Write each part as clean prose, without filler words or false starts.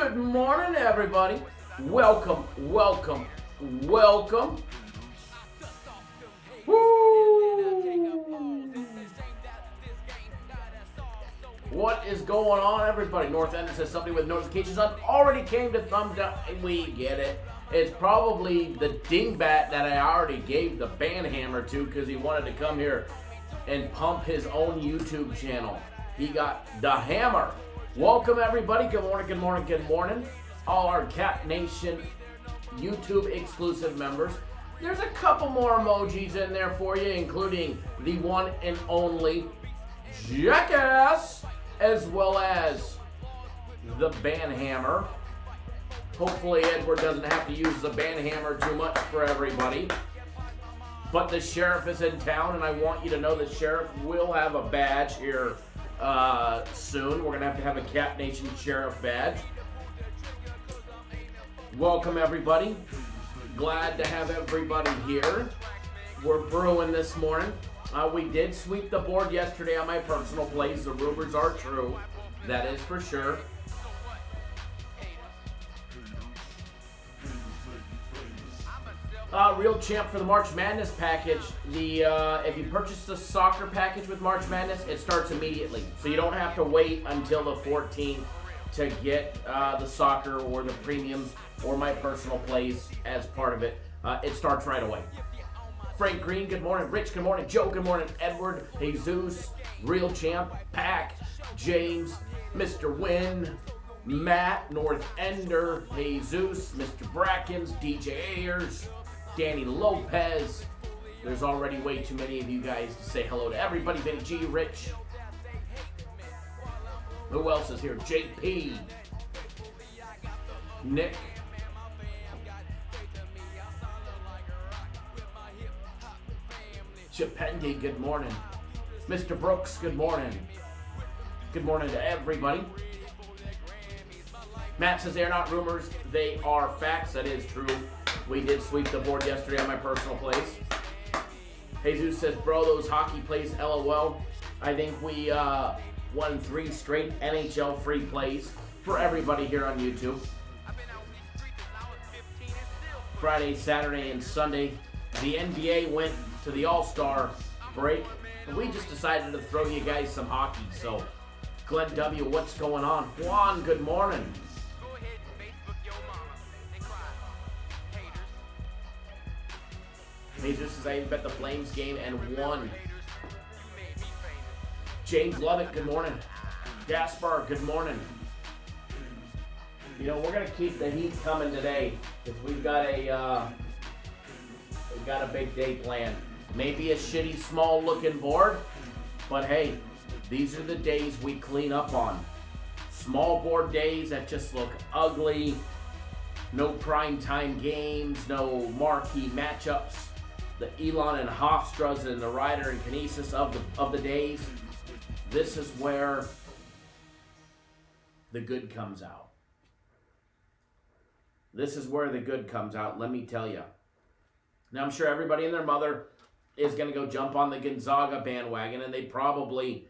Good morning, everybody. Welcome. Woo! What is going on, everybody? North Ender says somebody with notifications on already came to thumbs down. We get it. It's probably the dingbat that I already gave the banhammer to because he wanted to come here and pump his own YouTube channel. He got the hammer. Welcome, everybody. Good morning. All our Cap Nation YouTube exclusive members. There's a couple more emojis in there for you, including the one and only Jackass, as well as the banhammer. Hopefully Edward doesn't have to use the banhammer too much for everybody. But the sheriff is in town, and I want you to know the sheriff will have a badge here soon. We're going to have a Cap Nation sheriff badge. Welcome, everybody. Glad to have everybody here. We're brewing this morning. We did sweep the board yesterday on my personal place. The rumors are true. That is for sure. Real champ for the March Madness package. If you purchase the soccer package with March Madness, it starts immediately. So you don't have to wait until the 14th to get the soccer or the premiums or my personal plays as part of it. It starts right away. Frank Green, good morning. Rich, good morning. Joe, good morning. Edward, Jesus, Real Champ, Pack, James, Mr. Wynn, Matt, North Ender, Jesus, Mr. Brackens, DJ Ayers, Danny Lopez. There's already way too many of you guys to say hello to everybody. Vinny G, Rich. Who else is here? JP. Nick. Chapendi, good morning. Mr. Brooks, good morning. Good morning to everybody. Matt says they're not rumors, they are facts. That is true. We did sweep the board yesterday on my personal place. Jesus says, bro, those hockey plays, LOL. I think we won 3 straight NHL free plays for everybody here on YouTube. Friday, Saturday, and Sunday. The NBA went to the All-Star break, and we just decided to throw you guys some hockey. So, Glenn W., what's going on? Juan, good morning. Jesus says, I bet the Flames game and won. James Lovett, good morning. Gaspar, good morning. You know, we're going to keep the heat coming today because we've got a big day planned. Maybe a shitty, small-looking board, but hey, these are the days we clean up on. Small board days that just look ugly, no primetime games, no marquee matchups, the Elon and Hofstras and the Ryder and Kinesis of the days. This is where the good comes out. This is where the good comes out, let me tell you. Now, I'm sure everybody and their mother is going to go jump on the Gonzaga bandwagon, and they probably,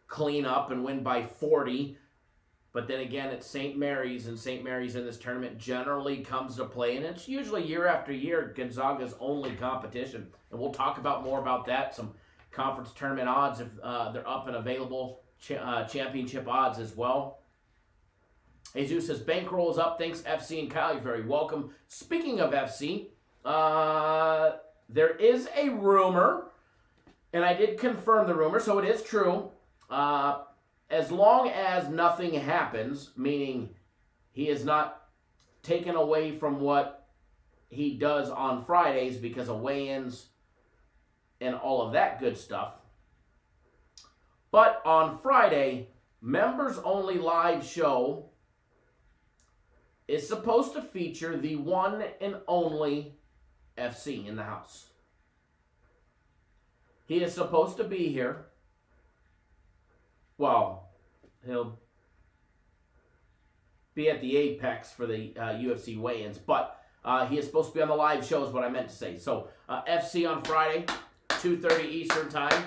clean up and win by 40. But then again, it's St. Mary's, and St. Mary's in this tournament generally comes to play, and it's usually year after year Gonzaga's only competition. And we'll talk about more about that, some conference tournament odds if they're up and available, championship odds as well. Jesus says, bankroll is up. Thanks, FC and Kyle. You're very welcome. Speaking of FC, there is a rumor, and I did confirm the rumor, so it is true. As long as nothing happens, meaning he is not taken away from what he does on Fridays because of weigh-ins and all of that good stuff. But on Friday, members-only live show is supposed to feature the one and only FC in the house. He is supposed to be here. Well, he'll be at the Apex for the UFC weigh-ins, but he is supposed to be on the live show is what I meant to say. So, FC on Friday, 2:30 Eastern time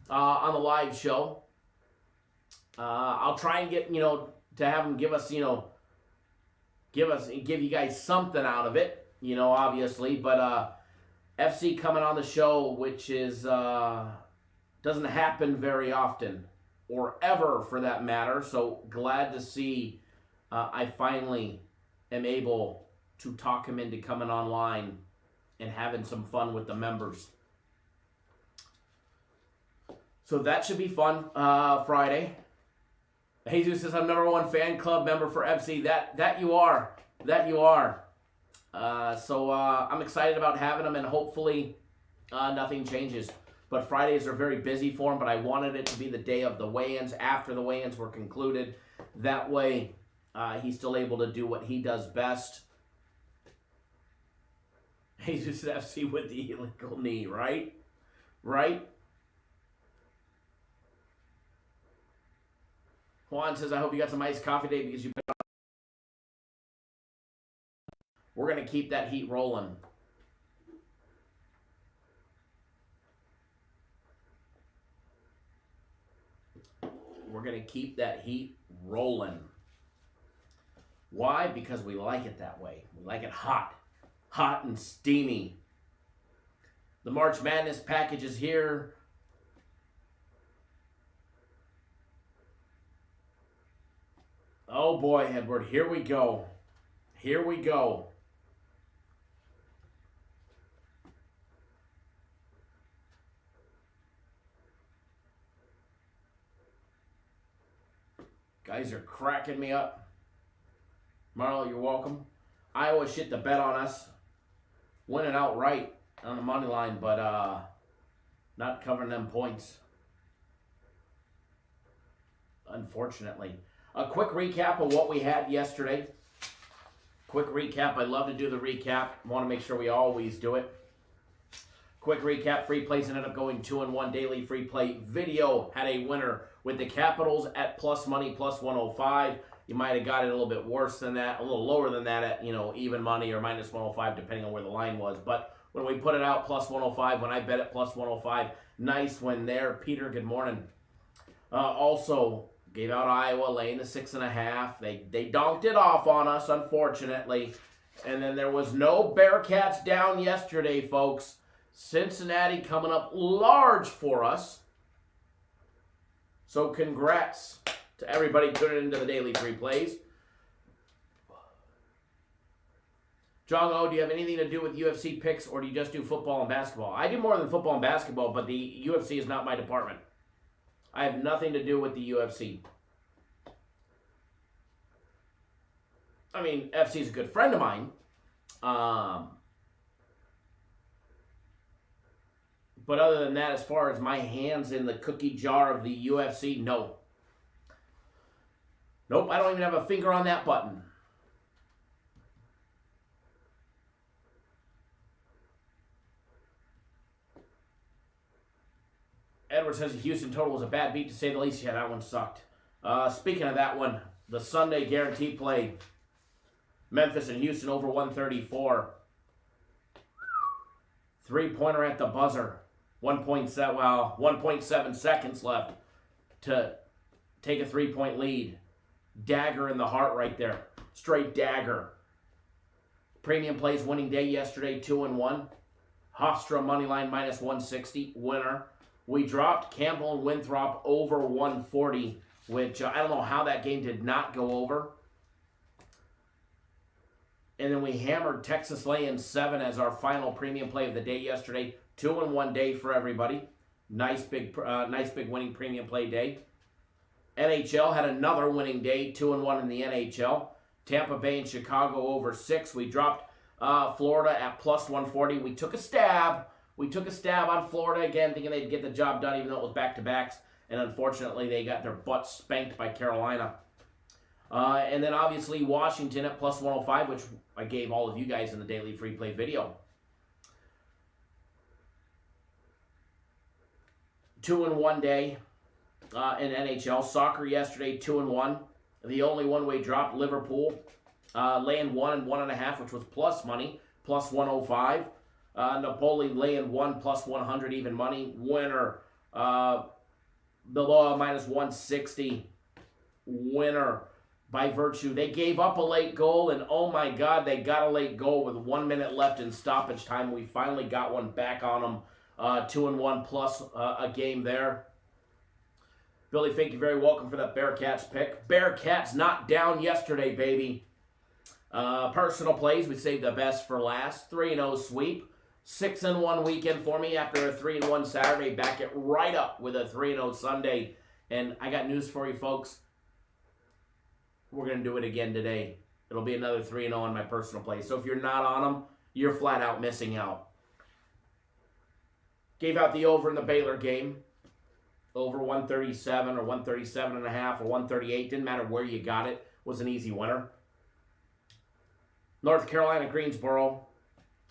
on the live show. I'll try and get, to have them give us, give you guys something out of it, obviously. But FC coming on the show, which is doesn't happen very often, or ever for that matter. So glad to see I finally am able to talk him into coming online and having some fun with the members. So that should be fun Friday. Jesus says, I'm #1 fan club member for FC. That you are. That you are. So I'm excited about having them, and hopefully nothing changes. But Fridays are very busy for him, but I wanted it to be the day of the weigh-ins, after the weigh-ins were concluded. That way he's still able to do what he does best. Jesus FC with the illegal knee, right? Right? Juan says, I hope you got some iced coffee today because you put on. We're going to keep that heat rolling. We're going to keep that heat rolling. Why? Because we like it that way. We like it hot. Hot and steamy. The March Madness package is here. Oh boy, Edward, here we go. Here we go. Guys are cracking me up. Marlo, you're welcome. Iowa shit the bet on us. Winning outright on the money line, but not covering them points. Unfortunately. A quick recap of what we had yesterday. Quick recap. I love to do the recap. Want to make sure we always do it. Quick recap. Free plays ended up going 2-1 daily free play. Video had a winner with the Capitals at plus money, plus 105. You might have got it a little bit worse than that, a little lower than that at, even money or minus 105, depending on where the line was. But when we put it out, plus 105, when I bet it plus 105, nice win there. Peter, good morning. Also, gave out Iowa, laying the 6.5. They donked it off on us, unfortunately. And then there was no Bearcats down yesterday, folks. Cincinnati coming up large for us. So congrats to everybody tuning into the daily free plays. John O, do you have anything to do with UFC picks, or do you just do football and basketball? I do more than football and basketball, but the UFC is not my department. I have nothing to do with the UFC. I mean, FC is a good friend of mine. But other than that, as far as my hands in the cookie jar of the UFC, no. Nope, I don't even have a finger on that button. Edward says the Houston total was a bad beat, to say the least. Yeah, that one sucked. Speaking of that one, the Sunday guaranteed play. Memphis and Houston over 134. 3-pointer at the buzzer. 1.7 seconds left to take a 3-point lead. Dagger in the heart right there. Straight dagger. Premium plays winning day yesterday, 2-1. Hofstra moneyline minus 160, winner. We dropped Campbell and Winthrop over 140, which I don't know how that game did not go over. And then we hammered Texas laying 7 as our final premium play of the day yesterday. 2-1 day for everybody. Nice big winning premium play day. NHL had another winning day, 2-1 in the NHL. Tampa Bay and Chicago over 6. We dropped Florida at plus 140. We took a stab. We took a stab on Florida again, thinking they'd get the job done, even though it was back-to-backs. And unfortunately, they got their butts spanked by Carolina. And then obviously Washington at plus 105, which I gave all of you guys in the daily free play video. 2-1 day in NHL. Soccer yesterday, 2-1. The only one-way drop, Liverpool, laying 1 and 1.5, which was plus money, plus 105. Napoli laying 1 plus 100 even money. Winner. Bilbao minus 160. Winner. by virtue. They gave up a late goal, and oh my God, they got a late goal with 1 minute left in stoppage time. We finally got one back on them. 2-1 plus a game there. Billy, thank you, very welcome for that Bearcats pick. Bearcats not down yesterday, baby. Personal plays, we saved the best for last. 3-0 sweep. 6-1 weekend for me after a 3-1 Saturday. Back it right up with a 3-0 Sunday. And I got news for you, folks. We're going to do it again today. It'll be another 3-0 on my personal play. So if you're not on them, you're flat out missing out. Gave out the over in the Baylor game. Over 137 or 137.5 or 138. Didn't matter where you got it. Was an easy winner. North Carolina, Greensboro.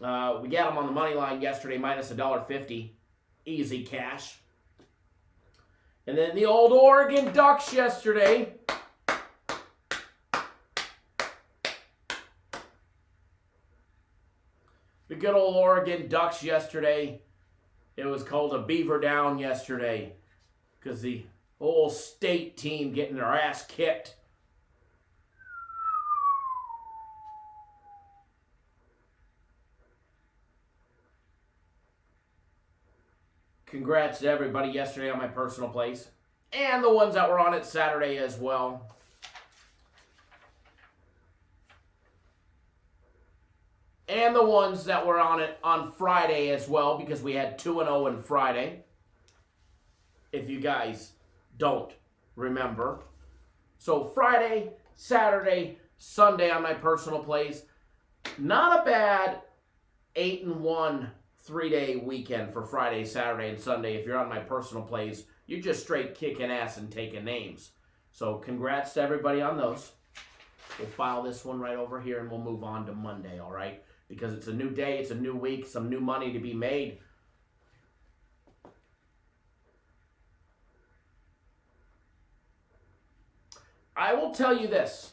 We got them on the money line yesterday, minus $1.50. Easy cash. And then the old Oregon Ducks yesterday. The good old Oregon Ducks yesterday. It was called a beaver down yesterday because the whole state team getting their ass kicked. Congrats to everybody yesterday on my personal plays. And the ones that were on it Saturday as well. And the ones that were on it on Friday as well, because we had 2-0 on Friday. If you guys don't remember. So Friday, Saturday, Sunday on my personal plays. Not a bad 8-1 3-day weekend for Friday, Saturday, and Sunday. If you're on my personal plays, you're just straight kicking ass and taking names. So congrats to everybody on those. We'll file this one right over here and we'll move on to Monday, all right? Because it's a new day, it's a new week, some new money to be made. I will tell you this.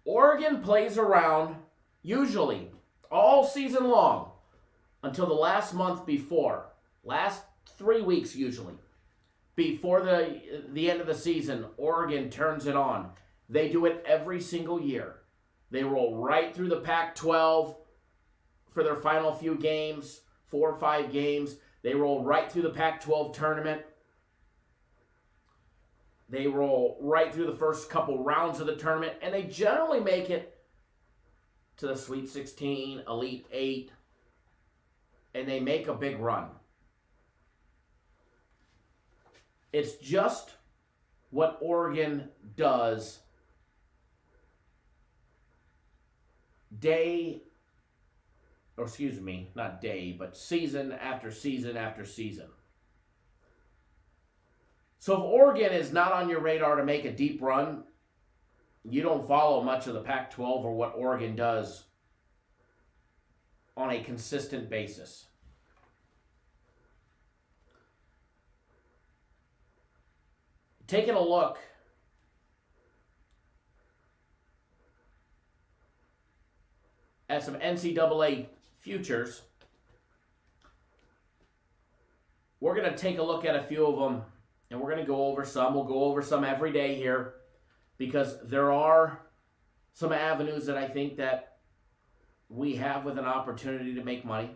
Oregon plays around, usually, all season long, until the last month before. Last 3 weeks, usually. Before the end of the season, Oregon turns it on. They do it every single year. They roll right through the Pac-12 for their final few games, 4 or 5 games. They roll right through the Pac-12 tournament. They roll right through the first couple rounds of the tournament, and they generally make it to the Sweet 16, Elite 8, and they make a big run. It's just what Oregon does season after season after season. So if Oregon is not on your radar to make a deep run, you don't follow much of the Pac-12 or what Oregon does on a consistent basis. Taking a look at some NCAA futures, we're going to take a look at a few of them, and we're going to go over some. We'll go over some every day here because there are some avenues that I think that we have with an opportunity to make money.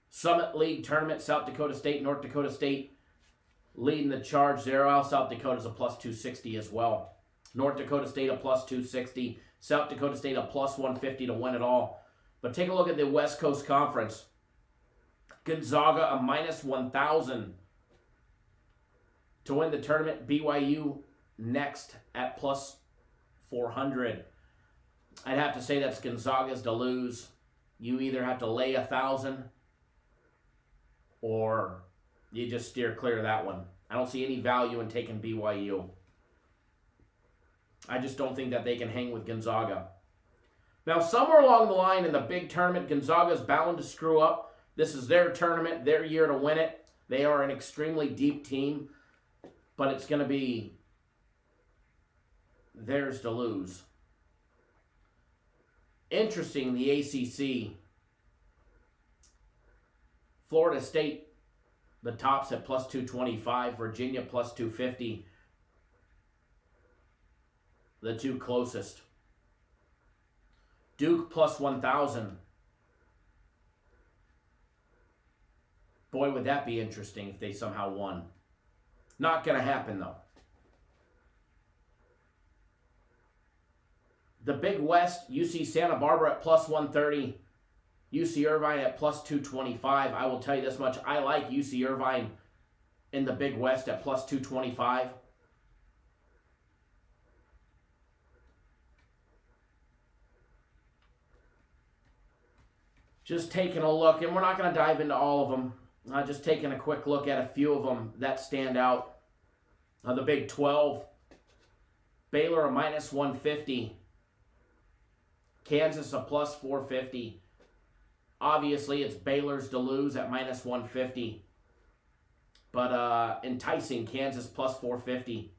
Summit League Tournament, South Dakota State, North Dakota State leading the charge there. South Dakota's a plus 260 as well. North Dakota State a plus 260. South Dakota State a plus 150 to win it all. But take a look at the West Coast Conference. Gonzaga a minus 1,000 to win the tournament. BYU next at plus 400. I'd have to say that's Gonzaga's to lose. You either have to lay 1,000 or you just steer clear of that one. I don't see any value in taking BYU. I just don't think that they can hang with Gonzaga. Now, somewhere along the line in the big tournament, Gonzaga's bound to screw up. This is their tournament, their year to win it. They are an extremely deep team, but it's going to be theirs to lose. Interesting, the ACC. Florida State The top's at plus 225. Virginia plus 250. The two closest. Duke plus 1,000. Boy, would that be interesting if they somehow won. Not going to happen, though. The Big West, UC Santa Barbara at plus 130. UC Irvine at plus 225. I will tell you this much. I like UC Irvine in the Big West at plus 225. Just taking a look, and we're not going to dive into all of them. Just taking a quick look at a few of them that stand out. The Big 12, Baylor a minus 150. Kansas a plus 450. Obviously, it's Baylor's to lose at minus 150. But enticing, Kansas plus 450.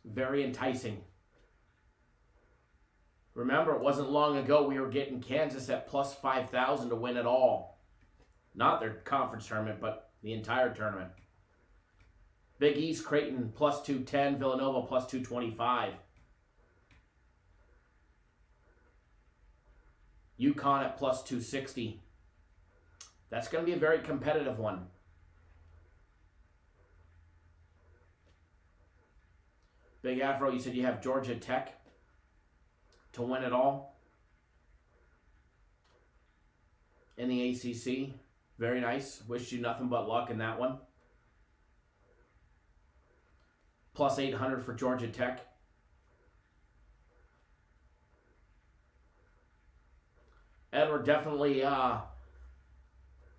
Very enticing. Remember, it wasn't long ago we were getting Kansas at plus 5,000 to win it all. Not their conference tournament, but the entire tournament. Big East, Creighton plus 210. Villanova plus 225. UConn at plus 260. That's going to be a very competitive one. Big Afro, you said you have Georgia Tech to win it all in the ACC. Very nice. Wish you nothing but luck in that one. Plus 800 for Georgia Tech. Edward, definitely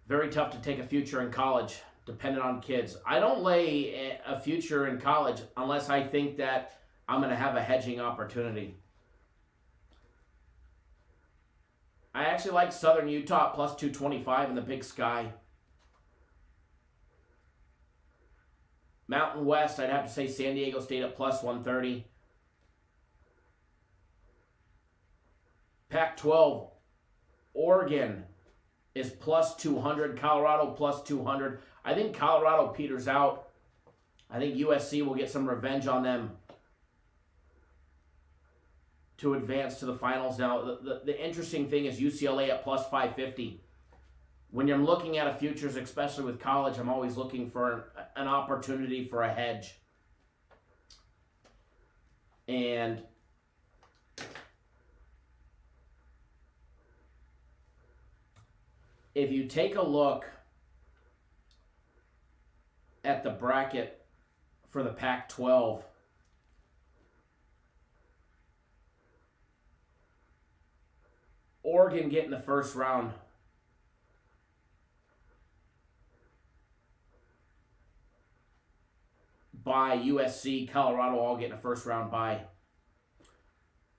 very tough to take a future in college, dependent on kids. I don't lay a future in college unless I think that I'm going to have a hedging opportunity. I actually like Southern Utah plus 225 in the Big Sky. Mountain West, I'd have to say San Diego State at plus 130. Pac-12, Oregon is plus 200. Colorado plus 200. I think Colorado peters out. I think USC will get some revenge on them to advance to the finals. Now, the interesting thing is UCLA at plus 550. When you're looking at a futures, especially with college, I'm always looking for an opportunity for a hedge. And if you take a look at the bracket for the Pac-12, Oregon getting the first round. By USC, Colorado all getting a first round bye.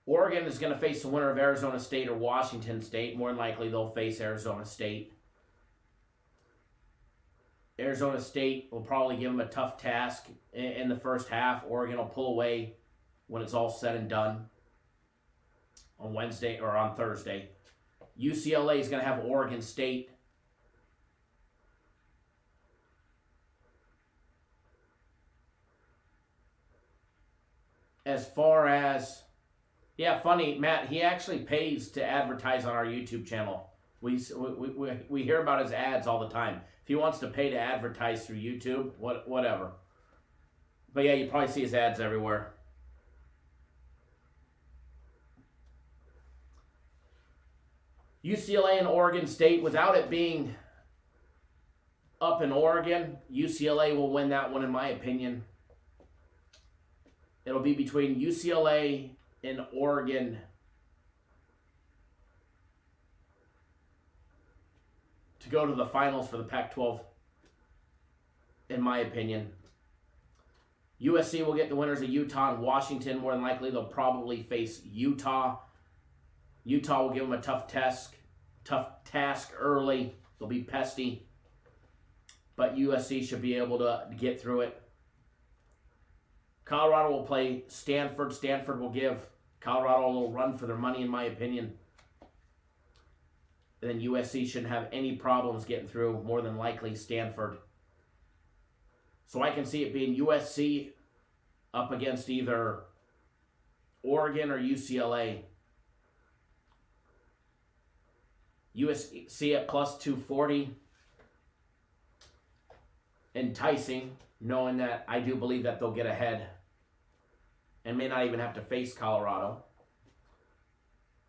Oregon is going to face the winner of Arizona State or Washington State. More than likely, they'll face Arizona State. Arizona State will probably give them a tough task in the first half. Oregon will pull away when it's all said and done on Wednesday or on Thursday. UCLA is going to have Oregon State. As far as, yeah, funny, Matt, he actually pays to advertise on our YouTube channel. We hear about his ads all the time. If he wants to pay to advertise through YouTube, whatever. But yeah, you probably see his ads everywhere. UCLA and Oregon State, without it being up in Oregon, UCLA will win that one in my opinion. It'll be between UCLA and Oregon. To go to the finals for the Pac-12, in my opinion. USC will get the winners of Utah and Washington. More than likely, they'll probably face Utah. Utah will give them a tough task early. They'll be pesty. But USC should be able to get through it. Colorado will play Stanford. Stanford will give Colorado a little run for their money, in my opinion. And then USC shouldn't have any problems getting through, more than likely Stanford. So I can see it being USC up against either Oregon or UCLA. USC at plus 240. Enticing, knowing that I do believe that they'll get ahead and may not even have to face Colorado.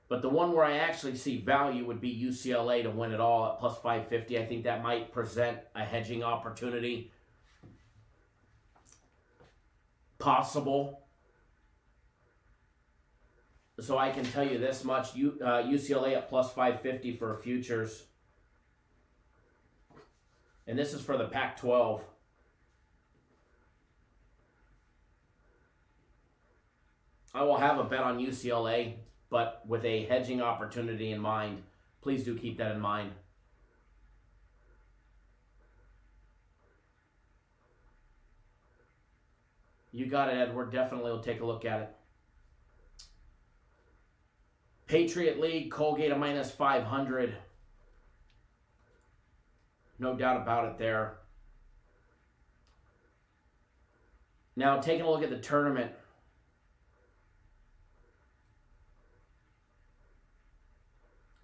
But the one where I actually see value would be UCLA to win it all at plus 550. I think that might present a hedging opportunity. Possible. So I can tell you this much, UCLA at plus 550 for futures. And this is for the Pac-12. I will have a bet on UCLA, but with a hedging opportunity in mind. Please do keep that in mind. You got it, Edward. Definitely will take a look at it. Patriot League, Colgate a minus 500. No doubt about it there. Now, taking a look at the tournament.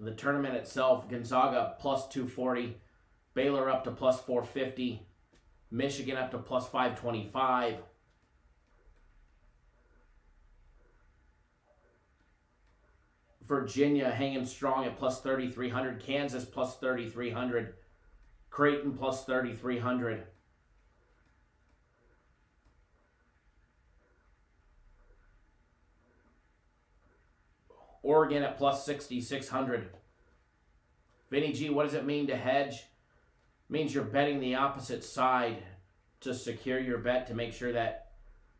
The tournament itself, Gonzaga plus 240. Baylor up to plus 450. Michigan up to plus 525. Virginia hanging strong at plus 3,300. Kansas plus 3,300. Creighton plus 3,300. Oregon at plus 6,600. Vinny G, what does it mean to hedge? It means you're betting the opposite side to secure your bet, to make sure that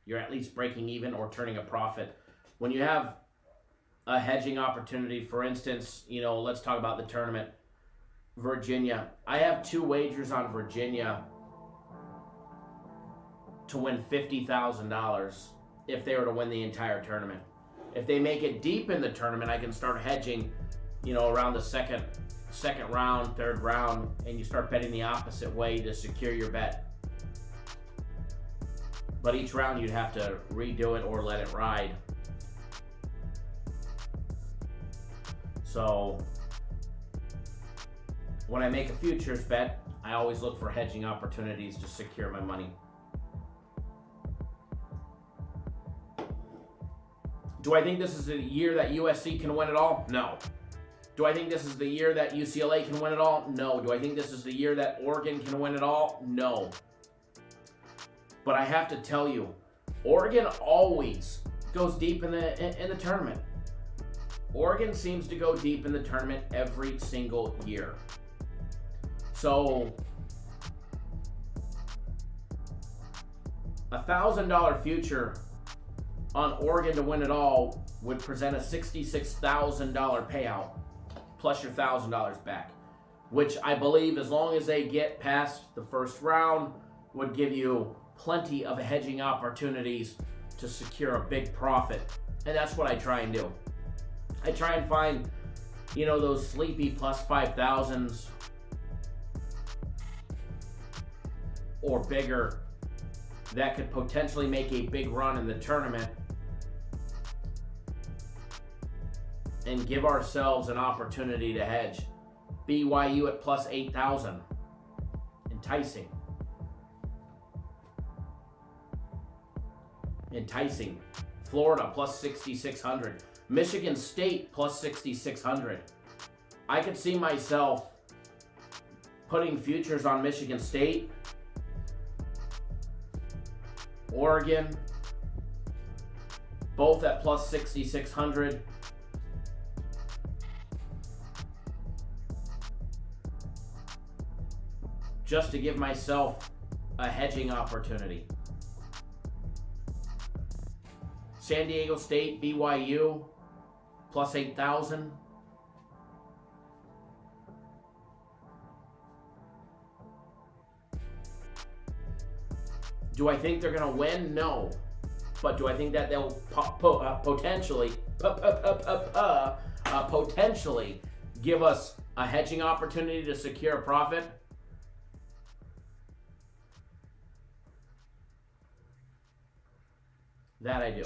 you're at least breaking even or turning a profit. When you have a hedging opportunity, for instance, let's talk about the tournament. Virginia. I have 2 wagers on Virginia to win $50,000 if they were to win the entire tournament. If they make it deep in the tournament, I can start hedging, around the second round, third round, and you start betting the opposite way to secure your bet. But each round you'd have to redo it or let it ride. So when I make a futures bet, I always look for hedging opportunities to secure my money. Do I think this is the year that USC can win it all? No. Do I think this is the year that UCLA can win it all? No. Do I think this is the year that Oregon can win it all? No. But I have to tell you, Oregon always goes deep in the tournament. Oregon seems to go deep in the tournament every single year. So, $1,000 future on Oregon to win it all would present a $66,000 payout plus your $1,000 back, which I believe, as long as they get past the first round, would give you plenty of hedging opportunities to secure a big profit. And that's what I try and do. I try and find, those sleepy plus 5,000s or bigger that could potentially make a big run in the tournament and give ourselves an opportunity to hedge. BYU at plus 8,000. Enticing. Florida plus 6,600. Michigan State plus 6,600. I could see myself putting futures on Michigan State, Oregon, both at plus 6,600. Just to give myself a hedging opportunity. San Diego State, BYU, plus 8,000. Do I think they're going to win? No. But do I think that they'll potentially give us a hedging opportunity to secure a profit? That I do.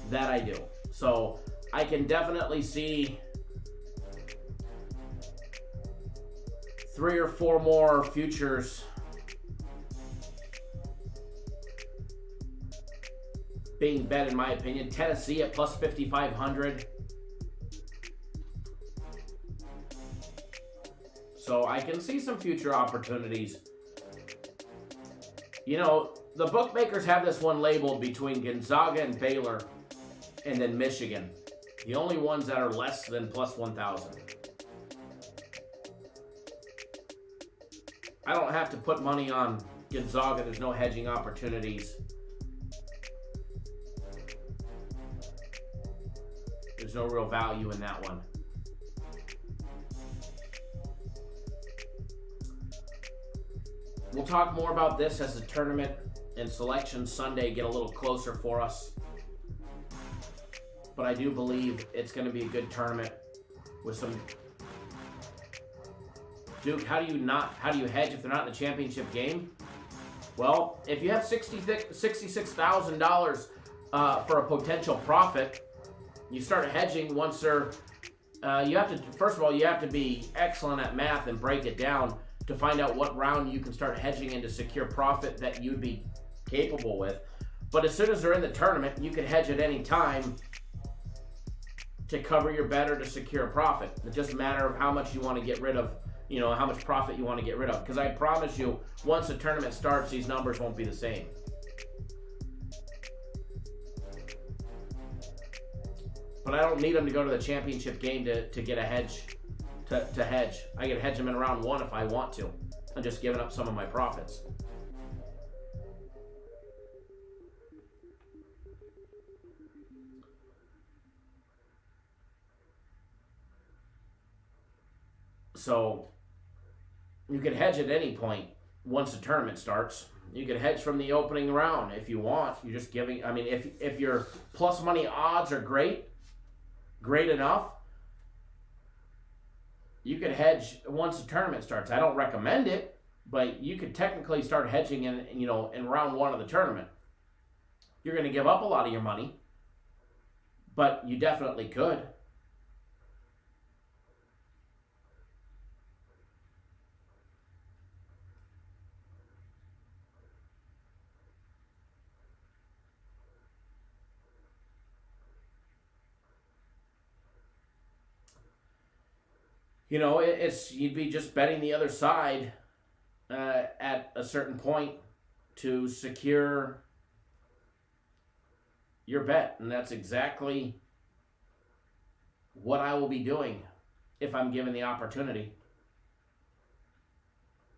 That I do. So I can definitely see 3 or 4 more futures being bet, in my opinion. Tennessee at plus 5,500. So I can see some future opportunities. You know, the bookmakers have this one labeled between Gonzaga and Baylor, and then Michigan. The only ones that are less than plus 1,000. I don't have to put money on Gonzaga. There's no hedging opportunities. There's no real value in that one. We'll talk more about this as the tournament and Selection Sunday get a little closer for us. But I do believe it's going to be a good tournament with some... Duke, how do you hedge if they're not in the championship game? Well, if you have $66,000 for a potential profit, you start hedging once they're... first of all, you have to be excellent at math and break it down to find out what round you can start hedging in to secure profit that you'd be capable with. But as soon as they're in the tournament, you can hedge at any time to cover your bet or to secure profit. It's just a matter of how much you want to get rid of, how much profit you want to get rid of. Because I promise you, once the tournament starts, these numbers won't be the same. But I don't need them to go to the championship game to get a hedge. To hedge. I can hedge them in round 1 if I want to. I'm just giving up some of my profits. So you can hedge at any point once the tournament starts. You can hedge from the opening round if you want. You're just giving, if your plus money odds are great enough, you could hedge once the tournament starts. I don't recommend it, but you could technically start hedging in round 1 of the tournament. You're going to give up a lot of your money, but you definitely could. You'd be just betting the other side at a certain point to secure your bet. And that's exactly what I will be doing if I'm given the opportunity.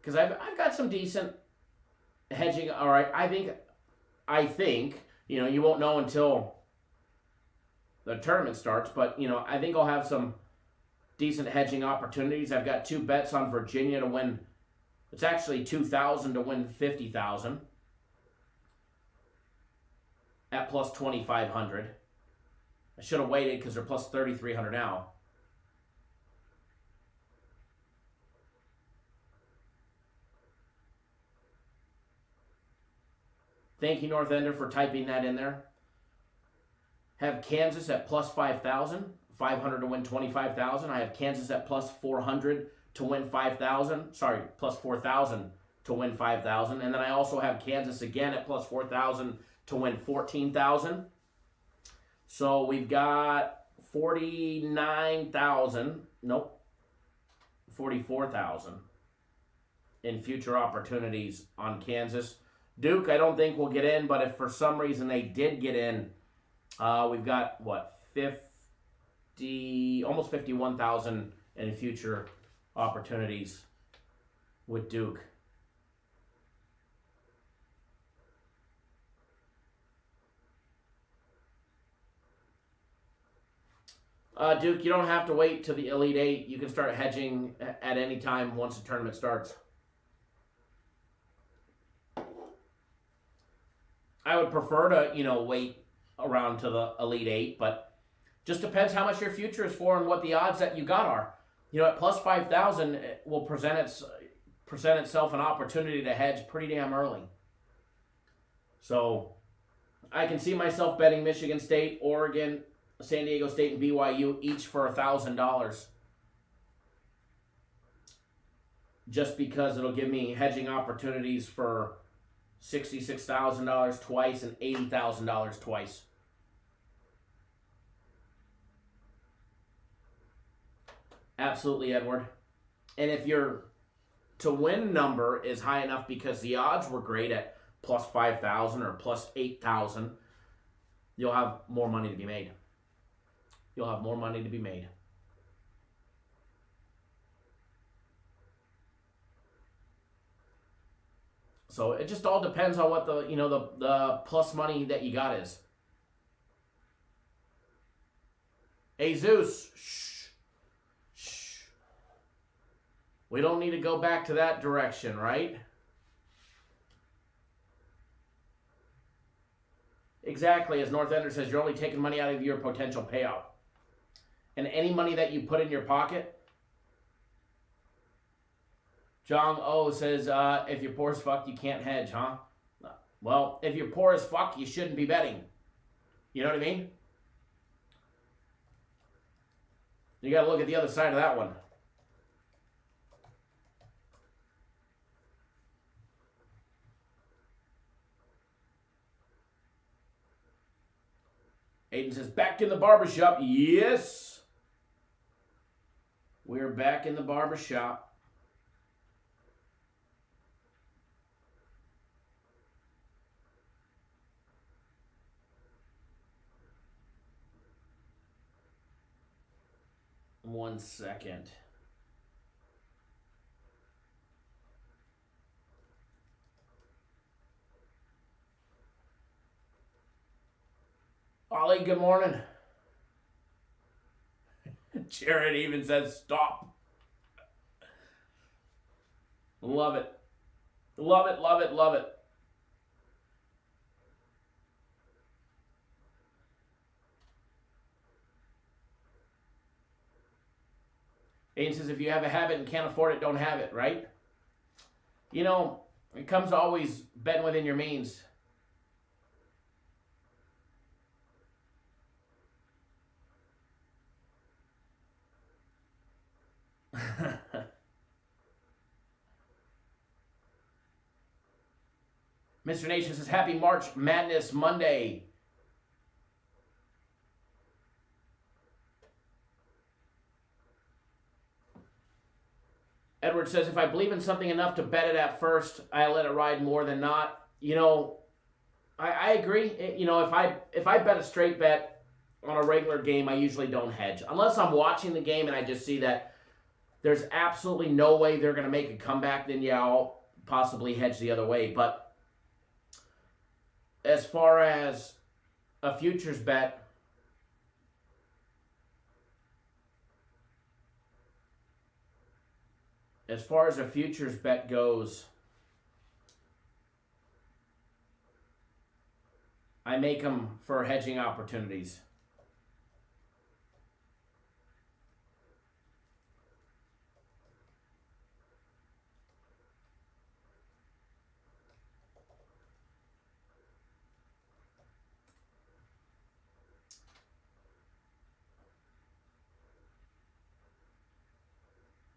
Because I've got some decent hedging. All right, I think, you won't know until the tournament starts, but, I think I'll have some decent hedging opportunities. I've got 2 bets on Virginia to win. It's actually 2,000 to win 50,000 at plus 2,500. I should have waited because they're plus 3,300 now. Thank you, North Ender, for typing that in there. Have Kansas at plus 5,000. 500 to win 25,000. I have Kansas at plus 400 to win 5,000. Sorry, plus 4,000 to win 5,000. And then I also have Kansas again at plus 4,000 to win 14,000. So we've got 44,000 in future opportunities on Kansas. Duke, I don't think will get in, but if for some reason they did get in, we've got, almost 51,000 in future opportunities with Duke. Duke, you don't have to wait till the Elite Eight. You can start hedging at any time once the tournament starts. I would prefer to, wait around to the Elite Eight, but just depends how much your future is for and what the odds that you got are. At plus 5,000, it will present itself an opportunity to hedge pretty damn early. So I can see myself betting Michigan State, Oregon, San Diego State, and BYU each for $1,000. Just because it'll give me hedging opportunities for $66,000 twice and $80,000 twice. Absolutely, Edward. And if your to win number is high enough because the odds were great at plus 5,000 or plus 8,000, you'll have more money to be made. You'll have more money to be made. So it just all depends on what the plus money that you got is. Hey Zeus, shh. We don't need to go back to that direction, right? Exactly, as North Ender says, you're only taking money out of your potential payout. And any money that you put in your pocket, John O says, if you're poor as fuck, you can't hedge, huh? Well, if you're poor as fuck, you shouldn't be betting. You know what I mean? You got to look at the other side of that one. Aiden says, back in the barbershop. Yes. We're back in the barbershop. One second. Ollie, good morning. Jared even says stop. Love it. Love it, love it, love it. Aiden says, if you have a habit and can't afford it, don't have it, right? You know, it comes to always betting within your means. Mr. Nation says, happy March Madness Monday. Edward says, if I believe in something enough to bet it at first, I let it ride more than not. You know, I agree. You know, if I bet a straight bet on a regular game, I usually don't hedge. Unless I'm watching the game and I just see that there's absolutely no way they're going to make a comeback, then yeah, I'll possibly hedge the other way. But as far as a futures bet, goes, I make them for hedging opportunities.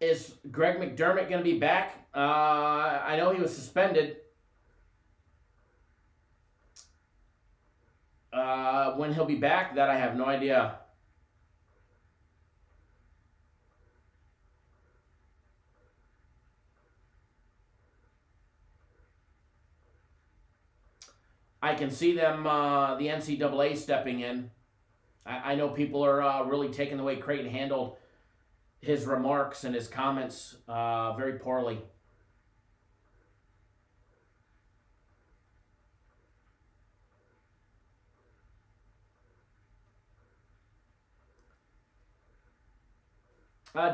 Is Greg McDermott going to be back? I know he was suspended. When he'll be back, that I have no idea. I can see them, the NCAA stepping in. I know people are really taking the way Creighton handled his remarks and his comments very poorly.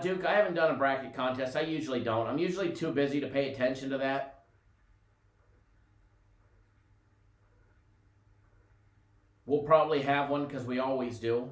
Duke, I haven't done a bracket contest. I usually don't. I'm usually too busy to pay attention to that. We'll probably have one because we always do.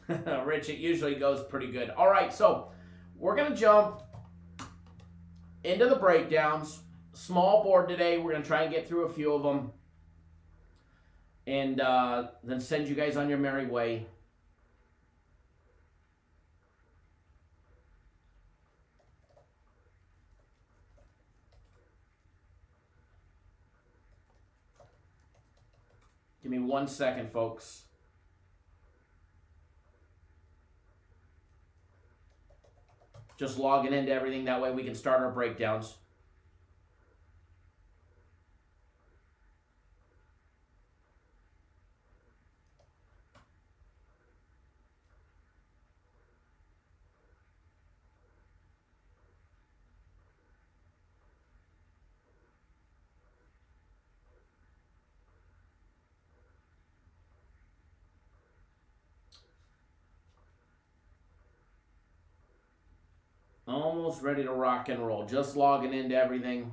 Rich, it usually goes pretty good. All right, so we're going to jump into the breakdowns. Small board today. We're going to try and get through a few of them. And then send you guys on your merry way. Give me 1 second, folks. Just logging into everything. That way we can start our breakdowns. Almost ready to rock and roll. Just logging into everything.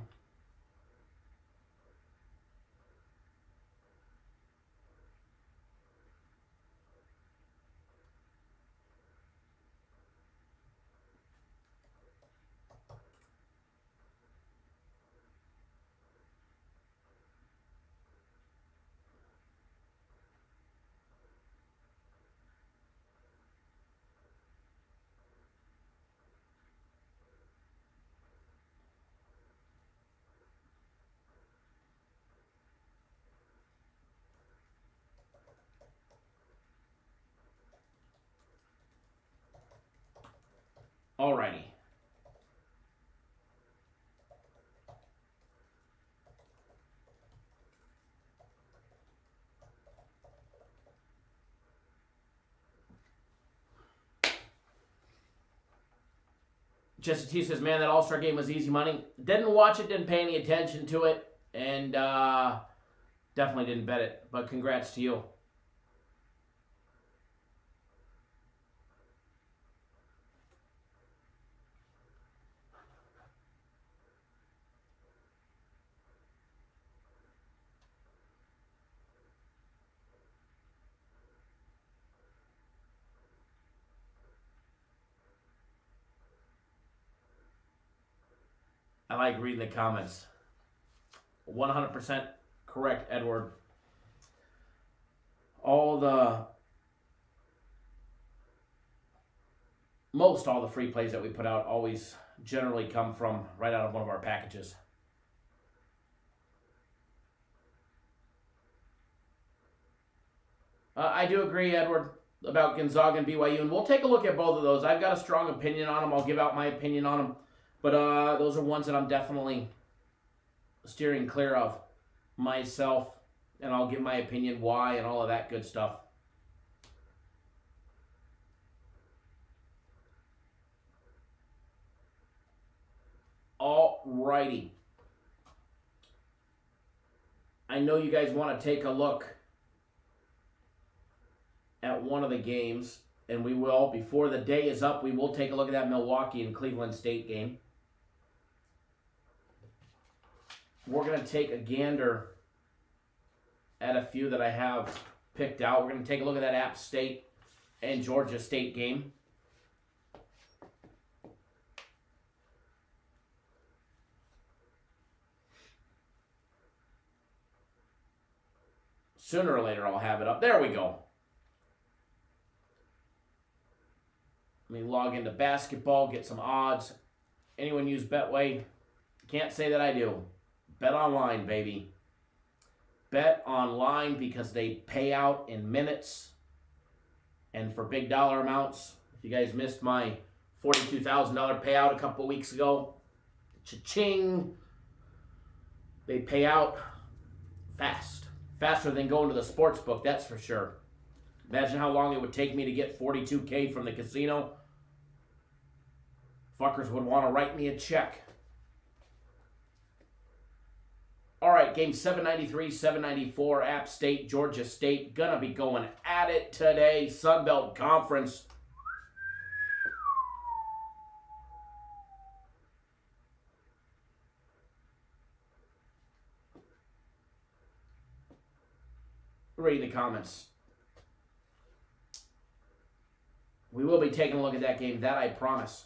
Alrighty. Jesse T says, man, that All-Star game was easy money. Didn't watch it, didn't pay any attention to it, and definitely didn't bet it. But congrats to you. I like reading the comments. 100% correct, Edward. All the free plays that we put out always generally come from right out of one of our packages. I do agree, Edward, about Gonzaga and BYU, and we'll take a look at both of those. I've got a strong opinion on them. I'll give out my opinion on them. But those are ones that I'm definitely steering clear of myself, and I'll give my opinion why and all of that good stuff. Alrighty. I know you guys want to take a look at one of the games, and we will. Before the day is up, we will take a look at that Milwaukee and Cleveland State game. We're going to take a gander at a few that I have picked out. We're going to take a look at that App State and Georgia State game. Sooner or later, I'll have it up. There we go. Let me log into basketball, get some odds. Anyone use Betway? Can't say that I do. Bet online, baby. Bet online because they pay out in minutes and for big dollar amounts. If you guys missed my $42,000 payout a couple weeks ago, cha-ching. They pay out fast. Faster than going to the sports book, that's for sure. Imagine how long it would take me to get $42K from the casino. Fuckers would want to write me a check. All right, game 793, 794, App State, Georgia State. Gonna be going at it today. Sun Belt Conference. Read the comments. We will be taking a look at that game, that I promise.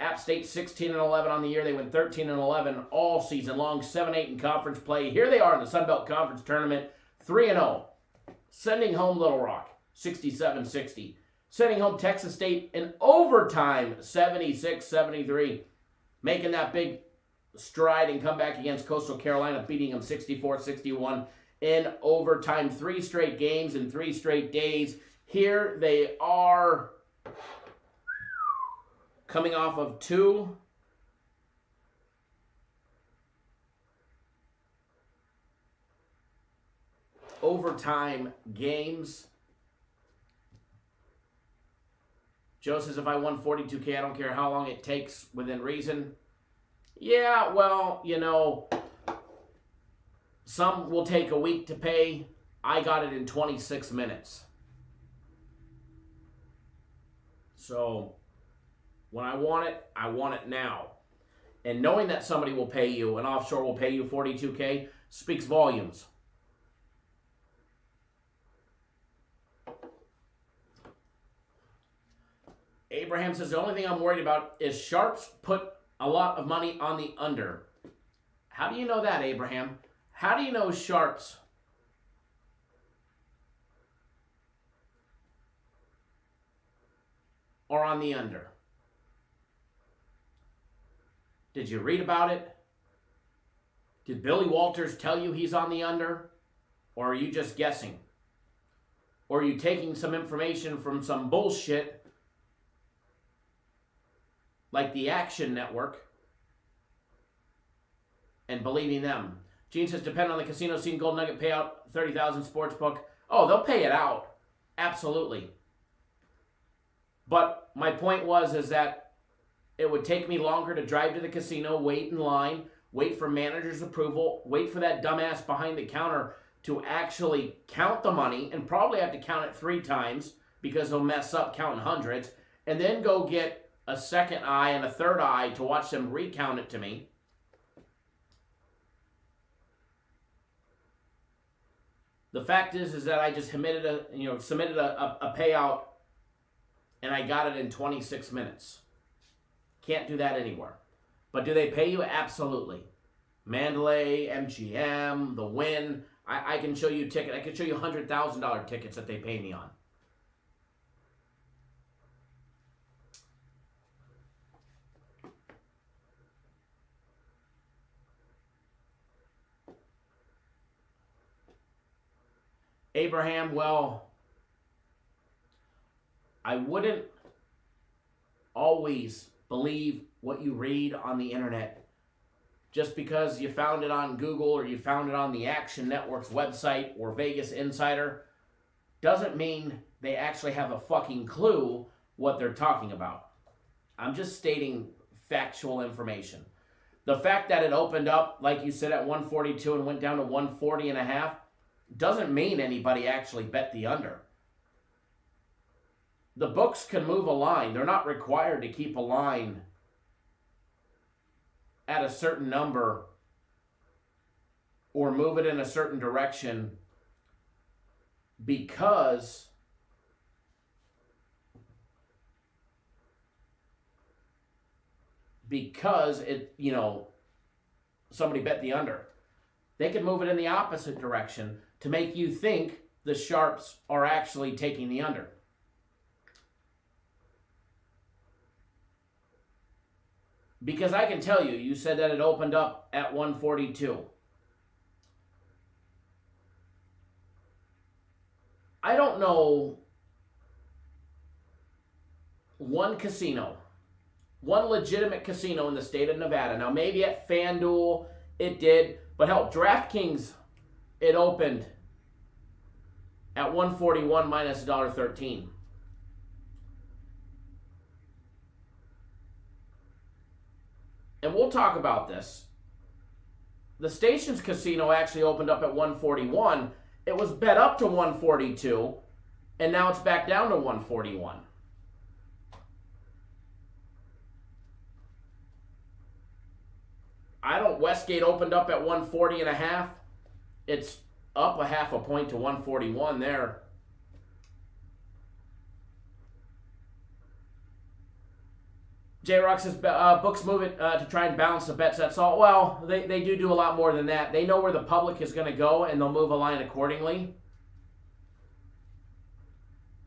App State 16-11 on the year. They went 13-11 all season long, 7-8 in conference play. Here they are in the Sun Belt Conference Tournament, 3-0. Sending home Little Rock, 67-60. Sending home Texas State in overtime, 76-73. Making that big stride and come back against Coastal Carolina, beating them 64-61 in overtime. 3 straight games in 3 straight days. Here they are, coming off of 2 overtime games. Joe says, if I won 42K, I don't care how long it takes within reason. Yeah, well, you know, some will take a week to pay. I got it in 26 minutes. So when I want it now. And knowing that somebody will pay you, an offshore will pay you 42K, speaks volumes. Abraham says, the only thing I'm worried about is sharps put a lot of money on the under. How do you know that, Abraham? How do you know sharps are on the under? Did you read about it? Did Billy Walters tell you he's on the under? Or are you just guessing? Or are you taking some information from some bullshit like the Action Network and believing them? Gene says, depend on the casino scene, Gold Nugget payout, 30,000 sportsbook. Oh, they'll pay it out. Absolutely. But my point is that it would take me longer to drive to the casino, wait in line, wait for manager's approval, wait for that dumbass behind the counter to actually count the money, and probably have to count it 3 times because he'll mess up counting hundreds, and then go get a second eye and a third eye to watch them recount it to me. The fact is that I just submitted a payout, and I got it in 26 minutes. Can't do that anywhere. But do they pay you? Absolutely. Mandalay, MGM, the Win. I can show you a ticket. I can show you $100,000 tickets that they pay me on. Abraham, well, I wouldn't always believe what you read on the internet. Just because you found it on Google or you found it on the Action Network's website or Vegas Insider doesn't mean they actually have a fucking clue what they're talking about. I'm just stating factual information. The fact that it opened up, like you said, at 142 and went down to 140.5 doesn't mean anybody actually bet the under. The books can move a line. They're not required to keep a line at a certain number or move it in a certain direction because it, somebody bet the under. They can move it in the opposite direction to make you think the sharps are actually taking the under. Because I can tell you, you said that it opened up at 142. I don't know one legitimate casino in the state of Nevada. Now, maybe at FanDuel it did, but hell, DraftKings, it opened at 141 minus $1.13. And we'll talk about this. The Stations Casino actually opened up at 141. It was bet up to 142, and now it's back down to 141. Westgate opened up at 140.5. It's up a half a point to 141 there. J-Rock says, books move it to try and balance the bets. That's all. Well, they do a lot more than that. They know where the public is going to go, and they'll move a line accordingly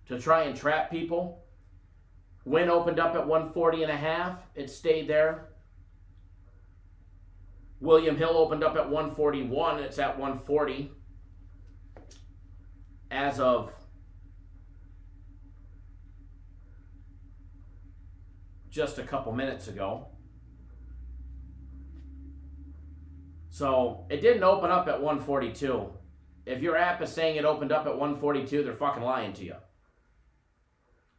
to try and trap people. Win opened up at 140.5. It stayed there. William Hill opened up at 141. It's at 140 as of just a couple minutes ago. So it didn't open up at 142. If your app is saying it opened up at 142, they're fucking lying to you.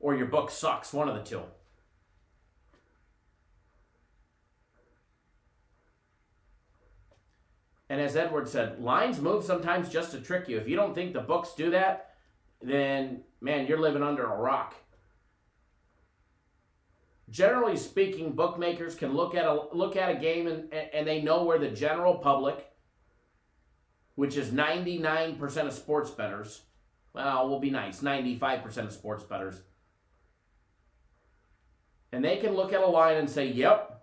Or your book sucks, one of the two. And as Edward said, lines move sometimes just to trick you. If you don't think the books do that, then, man, you're living under a rock. Generally speaking, bookmakers can look at a game and they know where the general public, which is 99% of sports bettors, well, we'll be nice, 95% of sports bettors, and they can look at a line and say, yep,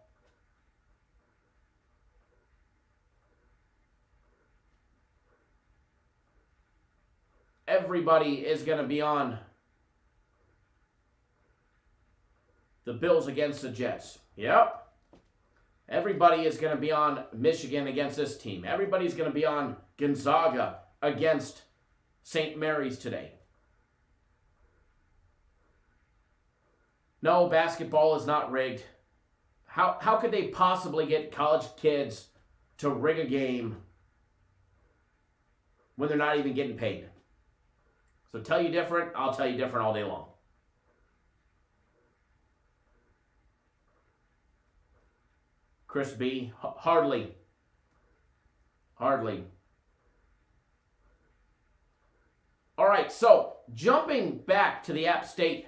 everybody is going to be on the Bills against the Jets. Yep. Everybody is going to be on Michigan against this team. Everybody's going to be on Gonzaga against St. Mary's today. No, basketball is not rigged. How could they possibly get college kids to rig a game when they're not even getting paid? So tell you different, I'll tell you different all day long. Chris B, hardly. Hardly. All right, so jumping back to the App State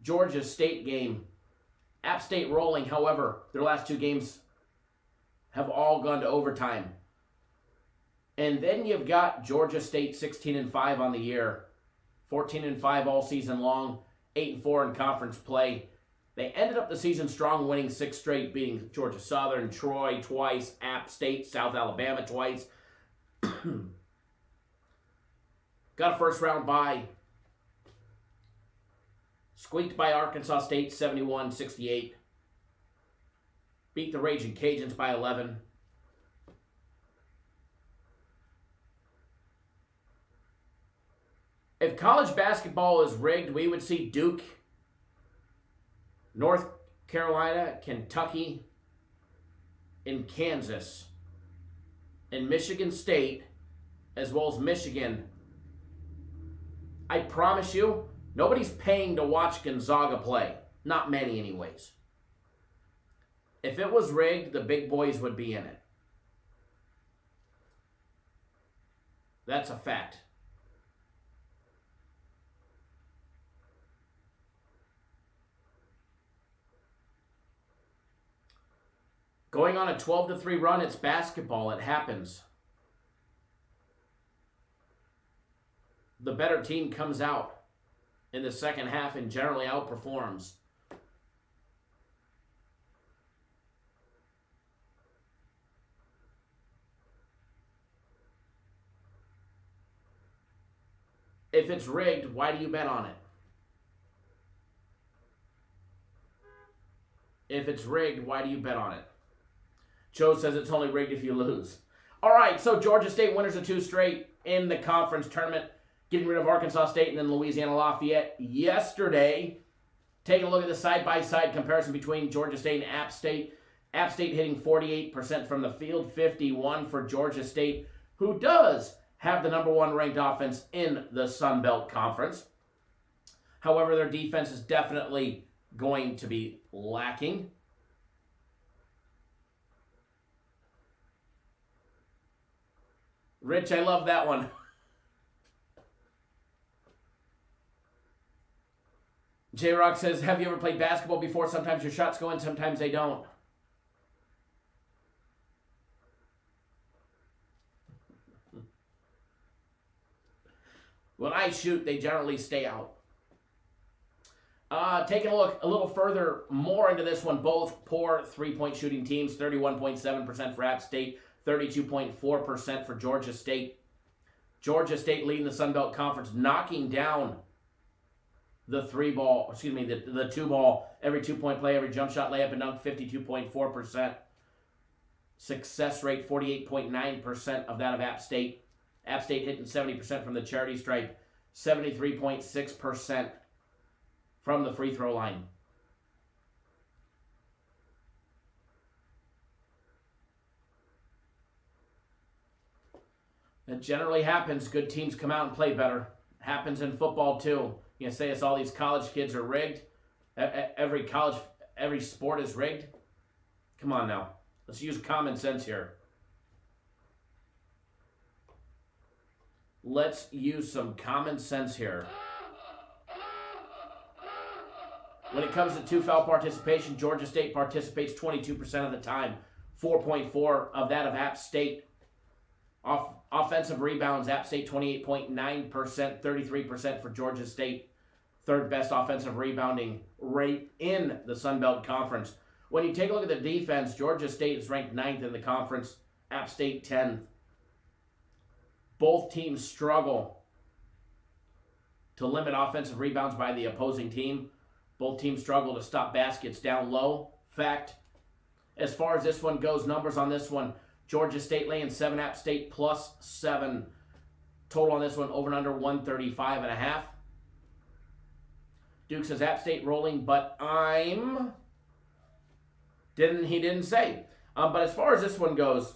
Georgia State game. App State rolling, however, their last two games have all gone to overtime. And then you've got Georgia State 16-5 on the year, 14-5 all season long, 8-4 in conference play. They ended up the season strong, winning 6 straight, beating Georgia Southern, Troy twice, App State, South Alabama twice. Got a first round bye. Squeaked by Arkansas State 71-68. Beat the Raging Cajuns by 11. If college basketball is rigged, we would see Duke, North Carolina, Kentucky, and Kansas, and Michigan State, as well as Michigan. I promise you, nobody's paying to watch Gonzaga play. Not many, anyways. If it was rigged, the big boys would be in it. That's a fact. Going on a 12-3 run, it's basketball. It happens. The better team comes out in the second half and generally outperforms. If it's rigged, why do you bet on it? If it's rigged, why do you bet on it? Joe says it's only rigged if you lose. All right, so Georgia State winners of 2 straight in the conference tournament, getting rid of Arkansas State and then Louisiana Lafayette yesterday. Take a look at the side-by-side comparison between Georgia State and App State. App State hitting 48% from the field, 51% for Georgia State, who does have the number 1 ranked offense in the Sun Belt Conference. However, their defense is definitely going to be lacking. Rich, I love that one. J-Rock says, have you ever played basketball before? Sometimes your shots go in, sometimes they don't. When I shoot, they generally stay out. Taking a look a little further more into this one, both poor three-point shooting teams, 31.7% for App State, 32.4% for Georgia State. Georgia State leading the Sun Belt Conference, knocking down the the two ball, every 2-point play, every jump shot, layup, and dunk, 52.4%. Success rate, 48.9% of that of App State. App State hitting 70% from the charity stripe, 73.6% from the free throw line. That generally happens. Good teams come out and play better. Happens in football too. You say it's all these college kids are rigged. Every sport is rigged. Come on now. Let's use common sense here. Let's use some common sense here. When it comes to two-foul participation, Georgia State participates 22% of the time. 4.4 of that of App State. Offensive rebounds, App State 28.9%, 33% for Georgia State. Third best offensive rebounding rate in the Sun Belt Conference. When you take a look at the defense, Georgia State is ranked 9th in the conference. App State 10th. Both teams struggle to limit offensive rebounds by the opposing team. Both teams struggle to stop baskets down low. Fact, as far as this one goes, numbers on this one, Georgia State laying 7, App State plus 7. Total on this one, over and under 135.5. Duke says App State rolling, but he didn't say. But as far as this one goes,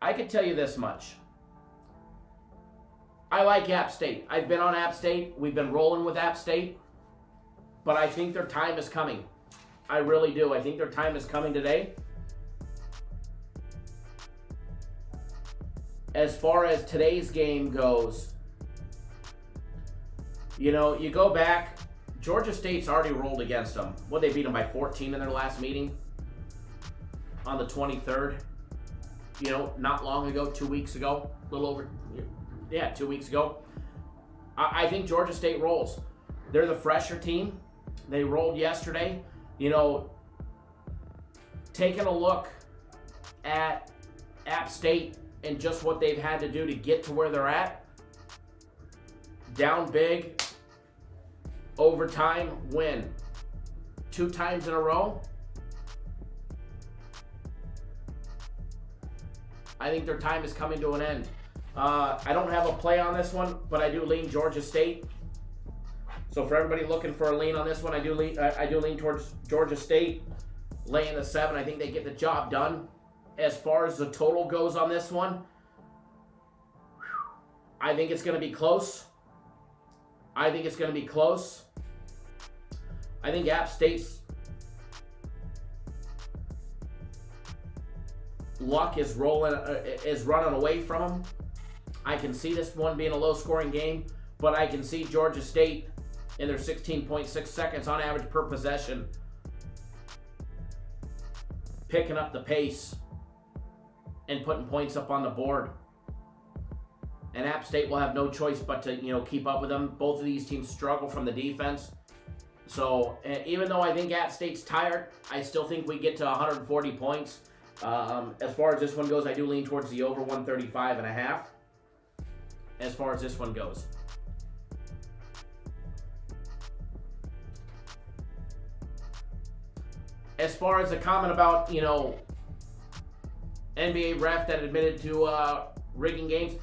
I can tell you this much. I like App State. I've been on App State. We've been rolling with App State. But I think their time is coming. I really do. I think their time is coming today. As far as today's game goes, you go back, Georgia State's already rolled against them. They beat them by 14 in their last meeting on the 23rd. Not long ago, 2 weeks ago, a little over, 2 weeks ago. I think Georgia State rolls. They're the fresher team. They rolled yesterday. Taking a look at App State and just what they've had to do to get to where they're at. Down big, overtime, win. 2 times in a row. I think their time is coming to an end. I don't have a play on this one, but I do lean Georgia State. So for everybody looking for a lean on this one, I do lean towards Georgia State. Laying the 7, I think they get the job done. As far as the total goes on this one, I think it's going to be close. I think App State's luck is running away from them. I can see this one being a low-scoring game, but I can see Georgia State in their 16.6 seconds on average per possession picking up the pace and putting points up on the board. And App State will have no choice but to keep up with them. Both of these teams struggle from the defense. So even though I think App State's tired, I still think we get to 140 points. As far as this one goes, I do lean towards the over 135.5. As far as this one goes. As far as the comment about, NBA ref that admitted to rigging games,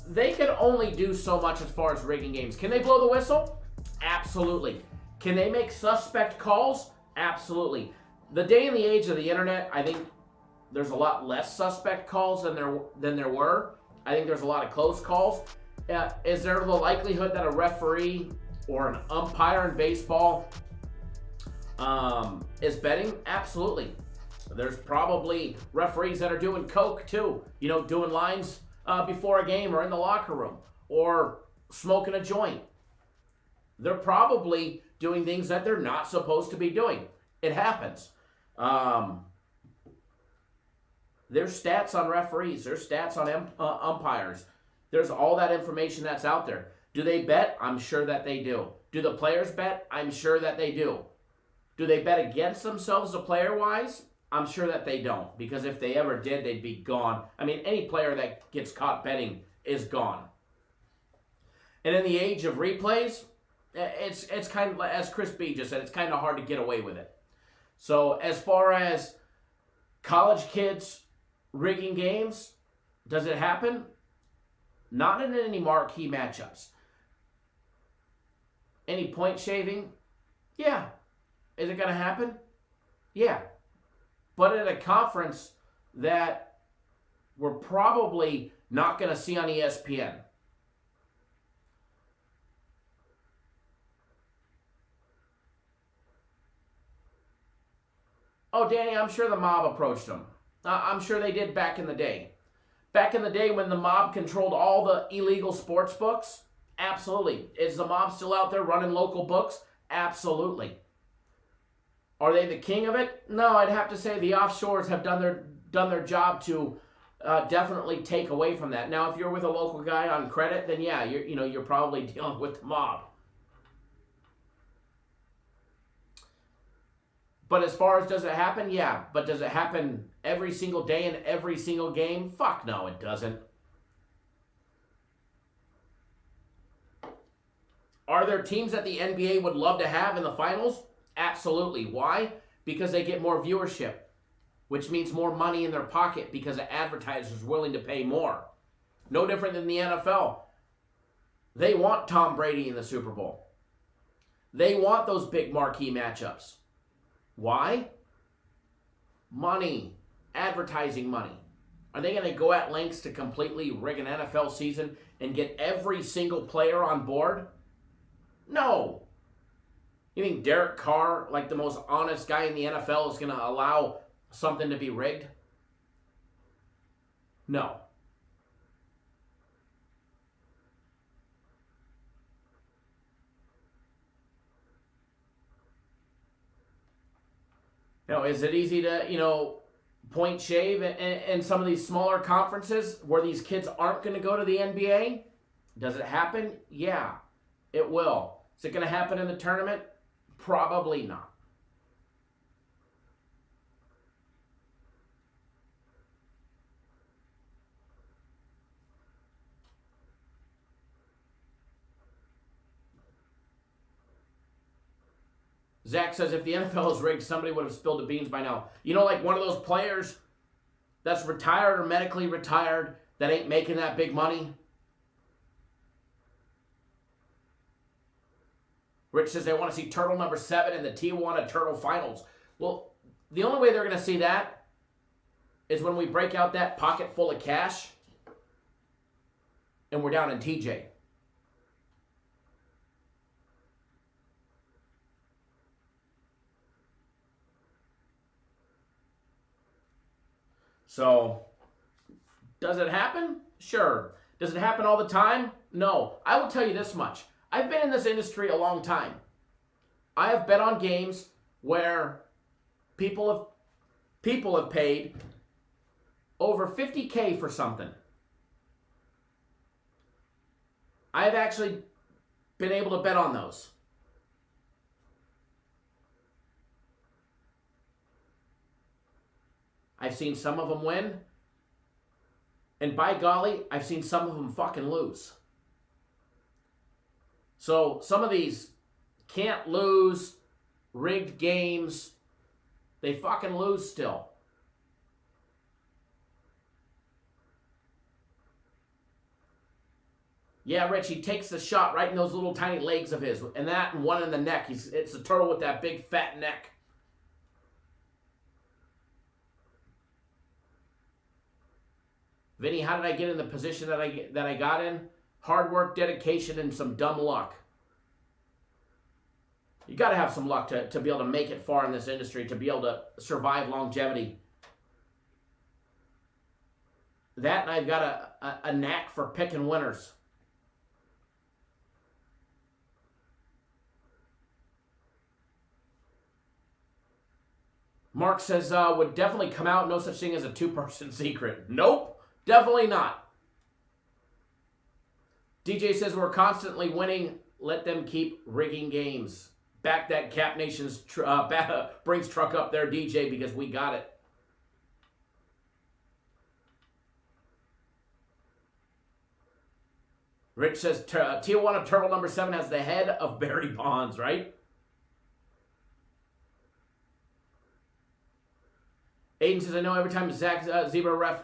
they can only do so much as far as rigging games. Can they blow the whistle? Absolutely. Can they make suspect calls? Absolutely. The day and the age of the internet, I think there's a lot less suspect calls than there were. I think there's a lot of close calls. Is there the likelihood that a referee or an umpire in baseball is betting? Absolutely. There's probably referees that are doing coke too, doing lines before a game or in the locker room or smoking a joint. They're probably doing things that they're not supposed to be doing. It happens. There's stats on referees. There's stats on umpires. There's all that information that's out there. Do they bet? I'm sure that they do. Do the players bet? I'm sure that they do. Do they bet against themselves, player-wise? I'm sure that they don't, because if they ever did, they'd be gone. I mean, any player that gets caught betting is gone. And in the age of replays, it's kind of, as Chris B just said, it's kind of hard to get away with it. So as far as college kids rigging games, does it happen? Not in any marquee matchups. Any point shaving? Yeah. Is it going to happen? Yeah. But at a conference that we're probably not going to see on ESPN. Oh, Danny, I'm sure the mob approached them. I'm sure they did back in the day. Back in the day when the mob controlled all the illegal sports books? Absolutely. Is the mob still out there running local books? Absolutely. Are they the king of it? No, I'd have to say the offshores have done their job to definitely take away from that. Now, if you're with a local guy on credit, then yeah, you're probably dealing with the mob. But as far as does it happen? Yeah. But does it happen every single day in every single game? Fuck no, it doesn't. Are there teams that the NBA would love to have in the finals? Absolutely. Why? Because they get more viewership, which means more money in their pocket because the advertisers are willing to pay more. No different than the NFL. They want Tom Brady in the Super Bowl. They want those big marquee matchups. Why? Money. Advertising money. Are they going to go at lengths to completely rig an NFL season and get every single player on board? No. You think Derek Carr, like the most honest guy in the NFL, is going to allow something to be rigged? No. Now, is it easy to, point shave in some of these smaller conferences where these kids aren't going to go to the NBA? Does it happen? Yeah, it will. Is it going to happen in the tournament? Probably not. Zach says if the NFL is rigged, somebody would have spilled the beans by now. Like one of those players that's retired or medically retired that ain't making that big money. Rich says they want to see Turtle number 7 in the Tijuana Turtle Finals. Well, the only way they're going to see that is when we break out that pocket full of cash and we're down in TJ. So, does it happen? Sure. Does it happen all the time? No. I will tell you this much. I've been in this industry a long time. I have bet on games where people have paid over $50K for something. I have actually been able to bet on those. I've seen some of them win. And by golly, I've seen some of them fucking lose. So some of these can't lose, rigged games, they fucking lose still. Yeah, Rich, he takes the shot right in those little tiny legs of his. And that and one in the neck. It's a turtle with that big fat neck. Vinny, how did I get in the position that I got in? Hard work, dedication, and some dumb luck. You got to have some luck to be able to make it far in this industry, to be able to survive longevity. That and I've got a knack for picking winners. Mark says, would definitely come out, no such thing as a two-person secret. Nope, definitely not. DJ says we're constantly winning. Let them keep rigging games. Back that Cap Nation's Brinks truck up there, DJ, because we got it. Rich says Tijuana Turtle number 7 has the head of Barry Bonds, right? Aiden says, I know every time Zach Zebra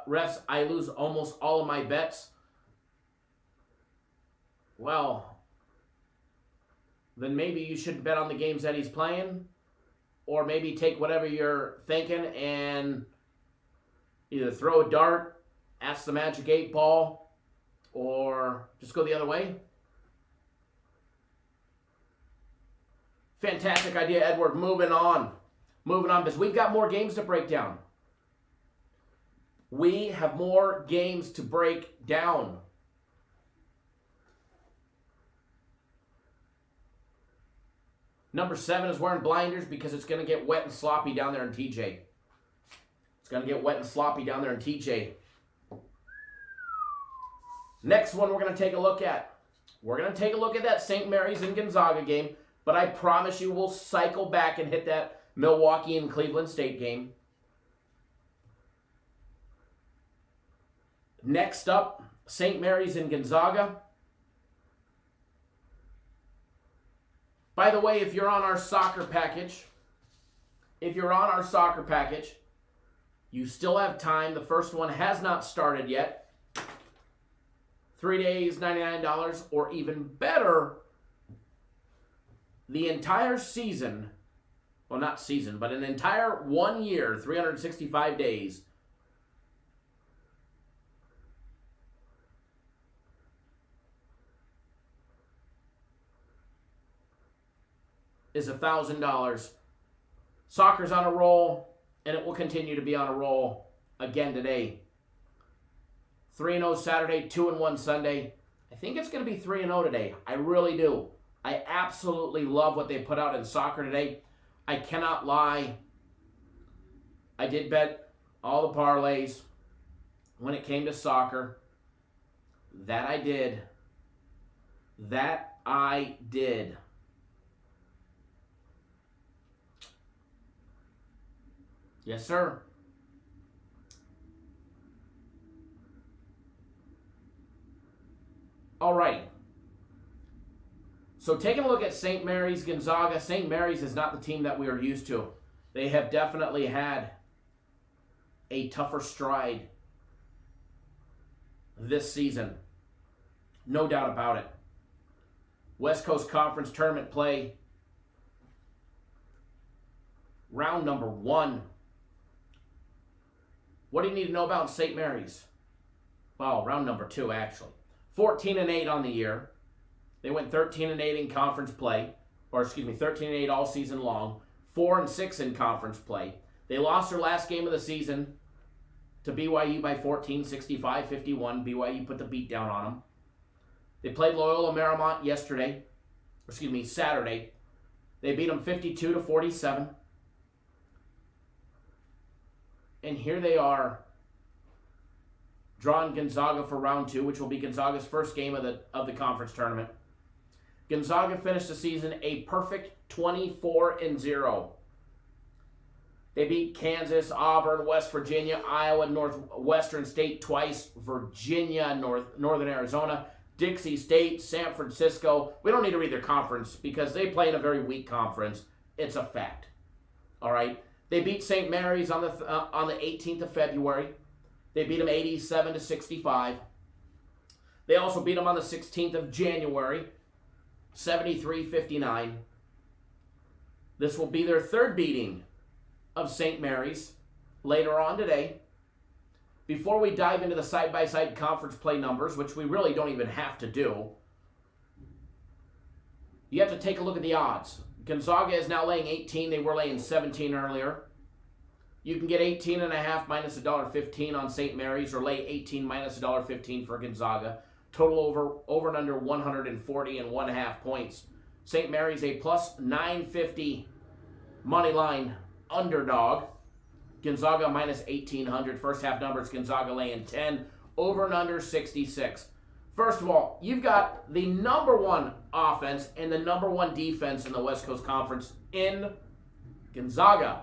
refs, I lose almost all of my bets. Well, then maybe you shouldn't bet on the games that he's playing, or maybe take whatever you're thinking and either throw a dart, ask the Magic 8 Ball, or just go the other way. Fantastic idea, Edward. Moving on, because we've got more games to break down. We have more games to break down. Number 7 is wearing blinders because it's going to get wet and sloppy down there in TJ. It's going to get wet and sloppy down there in TJ. Next one we're going to take a look at. We're going to take a look at that St. Mary's and Gonzaga game, but I promise you we'll cycle back and hit that Milwaukee and Cleveland State game. Next up, St. Mary's and Gonzaga. By the way, if you're on our soccer package, you still have time. The first one has not started yet. 3 days, $99, or even better, the entire season, well, not season, but an entire 1 year, 365 days, is $1,000. Soccer's on a roll, and it will continue to be on a roll again today. 3-0 Saturday, 2-1 Sunday. I think it's going to be 3-0 today. I really do. I absolutely love what they put out in soccer today. I cannot lie. I did bet all the parlays when it came to soccer. That I did. Yes, sir. All right. So taking a look at St. Mary's, Gonzaga. St. Mary's is not the team that we are used to. They have definitely had a tougher stride this season. No doubt about it. West Coast Conference tournament play. Round number 1. What do you need to know about St. Mary's? Well, round number 2, actually. 14-8 on the year. They went 13-8 in conference play. 13-8 all season long. 4-6 in conference play. They lost their last game of the season to BYU by 14, 65-51. BYU put the beat down on them. They played Loyola Marymount Saturday. They beat them 52-47. And here they are, drawing Gonzaga for round 2, which will be Gonzaga's first game of the conference tournament. Gonzaga finished the season a perfect 24-0. They beat Kansas, Auburn, West Virginia, Iowa, Northwestern State twice, Virginia, Northern Arizona, Dixie State, San Francisco. We don't need to read their conference because they play in a very weak conference. It's a fact. All right. They beat St. Mary's on the 18th of February. They beat them 87-65. They also beat them on the 16th of January, 73-59. This will be their third beating of St. Mary's later on today. Before we dive into the side-by-side conference play numbers, which we really don't even have to do, you have to take a look at the odds. Gonzaga is now laying 18. They were laying 17 earlier. You can get 18.5 minus $1.15 on St. Mary's, or lay 18 minus $1.15 for Gonzaga. Total over and under 140.5 points. St. Mary's a plus 950 money line underdog. Gonzaga minus 1,800. First half numbers, Gonzaga laying 10. Over and under 66. First of all, you've got the number one offense and the number one defense in the West Coast Conference in Gonzaga.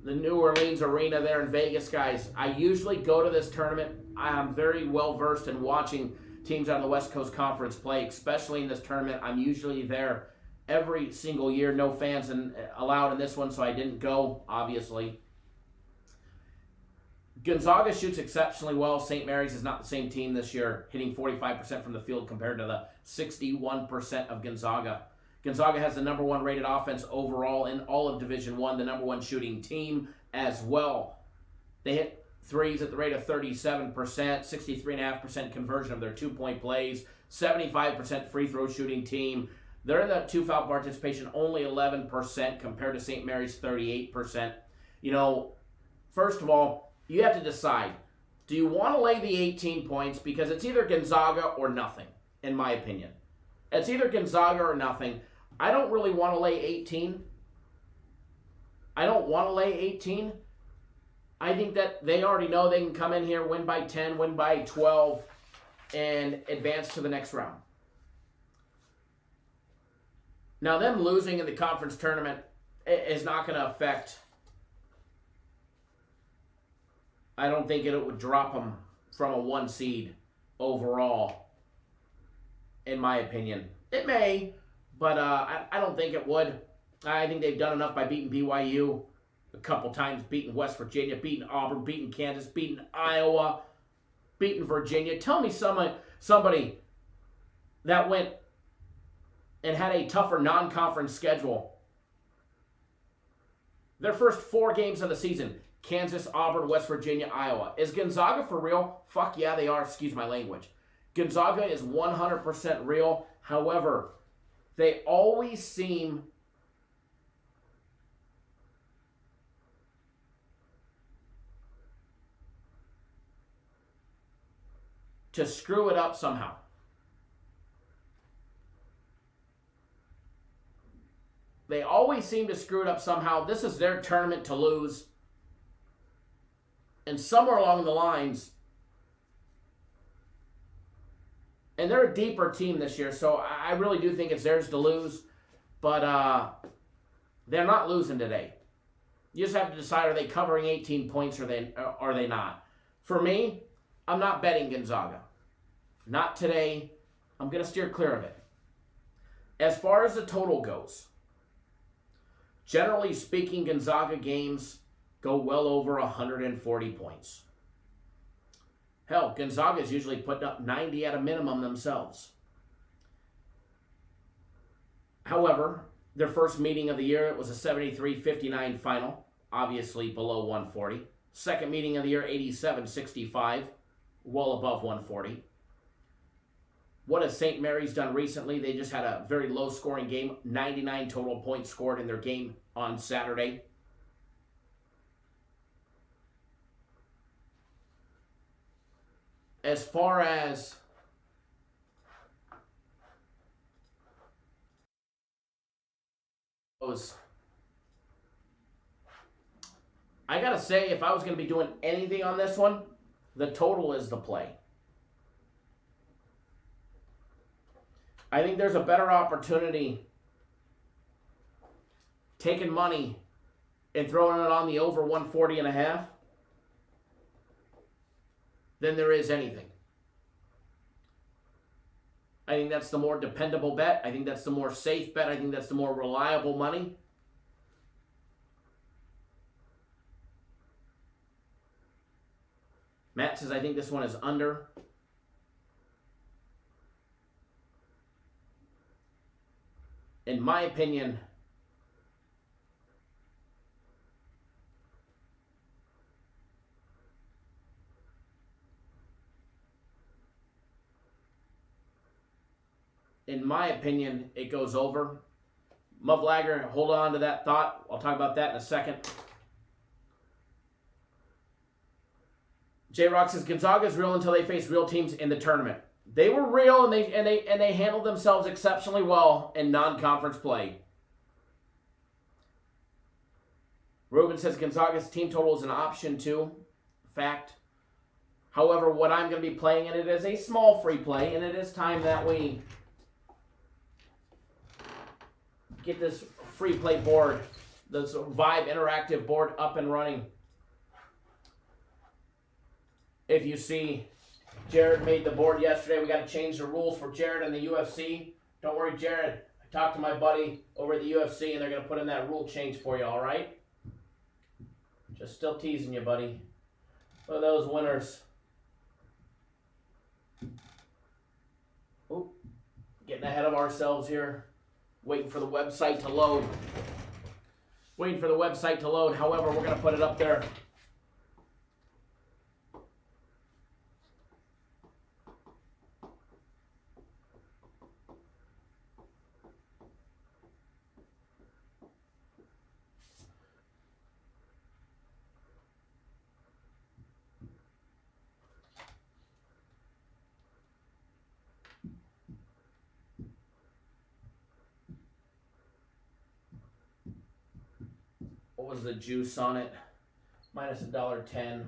The New Orleans Arena there in Vegas, guys. I usually go to this tournament. I'm very well versed in watching teams out of the West Coast Conference play, especially in this tournament. I'm usually there every single year. No fans allowed in this one, so I didn't go, obviously. Gonzaga shoots exceptionally well. St. Mary's is not the same team this year, hitting 45% from the field compared to the 61% of Gonzaga. Gonzaga has the number one rated offense overall in all of Division I, the number one shooting team as well. They hit threes at the rate of 37%, 63.5% conversion of their two-point plays, 75% free throw shooting team. They're in the two-foul participation, only 11% compared to St. Mary's 38%. You know, first of all, you have to decide, do you want to lay the 18 points? Because it's either Gonzaga or nothing, in my opinion. It's either Gonzaga or nothing. I don't really want to lay 18. I don't want to lay 18. I think that they already know they can come in here, win by 10, win by 12, and advance to the next round. Now, them losing in the conference tournament is not going to affect... I don't think it would drop them from a 1 seed overall, in my opinion. It may, but I don't think it would. I think they've done enough by beating BYU a couple times, beating West Virginia, beating Auburn, beating Kansas, beating Iowa, beating Virginia. Tell me somebody that went and had a tougher non-conference schedule. Their first 4 games of the season, Kansas, Auburn, West Virginia, Iowa. Is Gonzaga for real? Fuck yeah, they are. Excuse my language. Gonzaga is 100% real. However, they always seem to screw it up somehow. They always seem to screw it up somehow. This is their tournament to lose. And somewhere along the lines, and they're a deeper team this year, so I really do think it's theirs to lose. But they're not losing today. You just have to decide, are they covering 18 points or are they not? For me, I'm not betting Gonzaga. Not today. I'm going to steer clear of it. As far as the total goes, generally speaking, Gonzaga games go well over 140 points. Hell, Gonzaga's usually putting up 90 at a minimum themselves. However, their first meeting of the year, it was a 73-59 final, obviously below 140. Second meeting of the year, 87-65, well above 140. What has St. Mary's done recently? They just had a very low-scoring game, 99 total points scored in their game on Saturday. As far as goes, I gotta say, if I was gonna be doing anything on this one, the total is the play. I think there's a better opportunity taking money and throwing it on the over 140.5 than there is anything. I think that's the more dependable bet. I think that's the more safe bet. I think that's the more reliable money. Matt says, I think this one is under. In my opinion, it goes over. Muvlagger, hold on to that thought. I'll talk about that in a second. J-Rock says Gonzaga is real until they face real teams in the tournament. They were real and they handled themselves exceptionally well in non-conference play. Ruben says Gonzaga's team total is an option too. Fact. However, what I'm going to be playing in it is a small free play, and it is time that we get this free play board, this Vibe interactive board up and running. If you see, Jared made the board yesterday. We got to change the rules for Jared and the UFC. Don't worry, Jared. I talked to my buddy over at the UFC, and they're going to put in that rule change for you, all right? Just still teasing you, buddy. Look at those winners. Oop. Getting ahead of ourselves here. Waiting for the website to load. However, we're going to put it up there. What was the juice on it? Minus $1.10.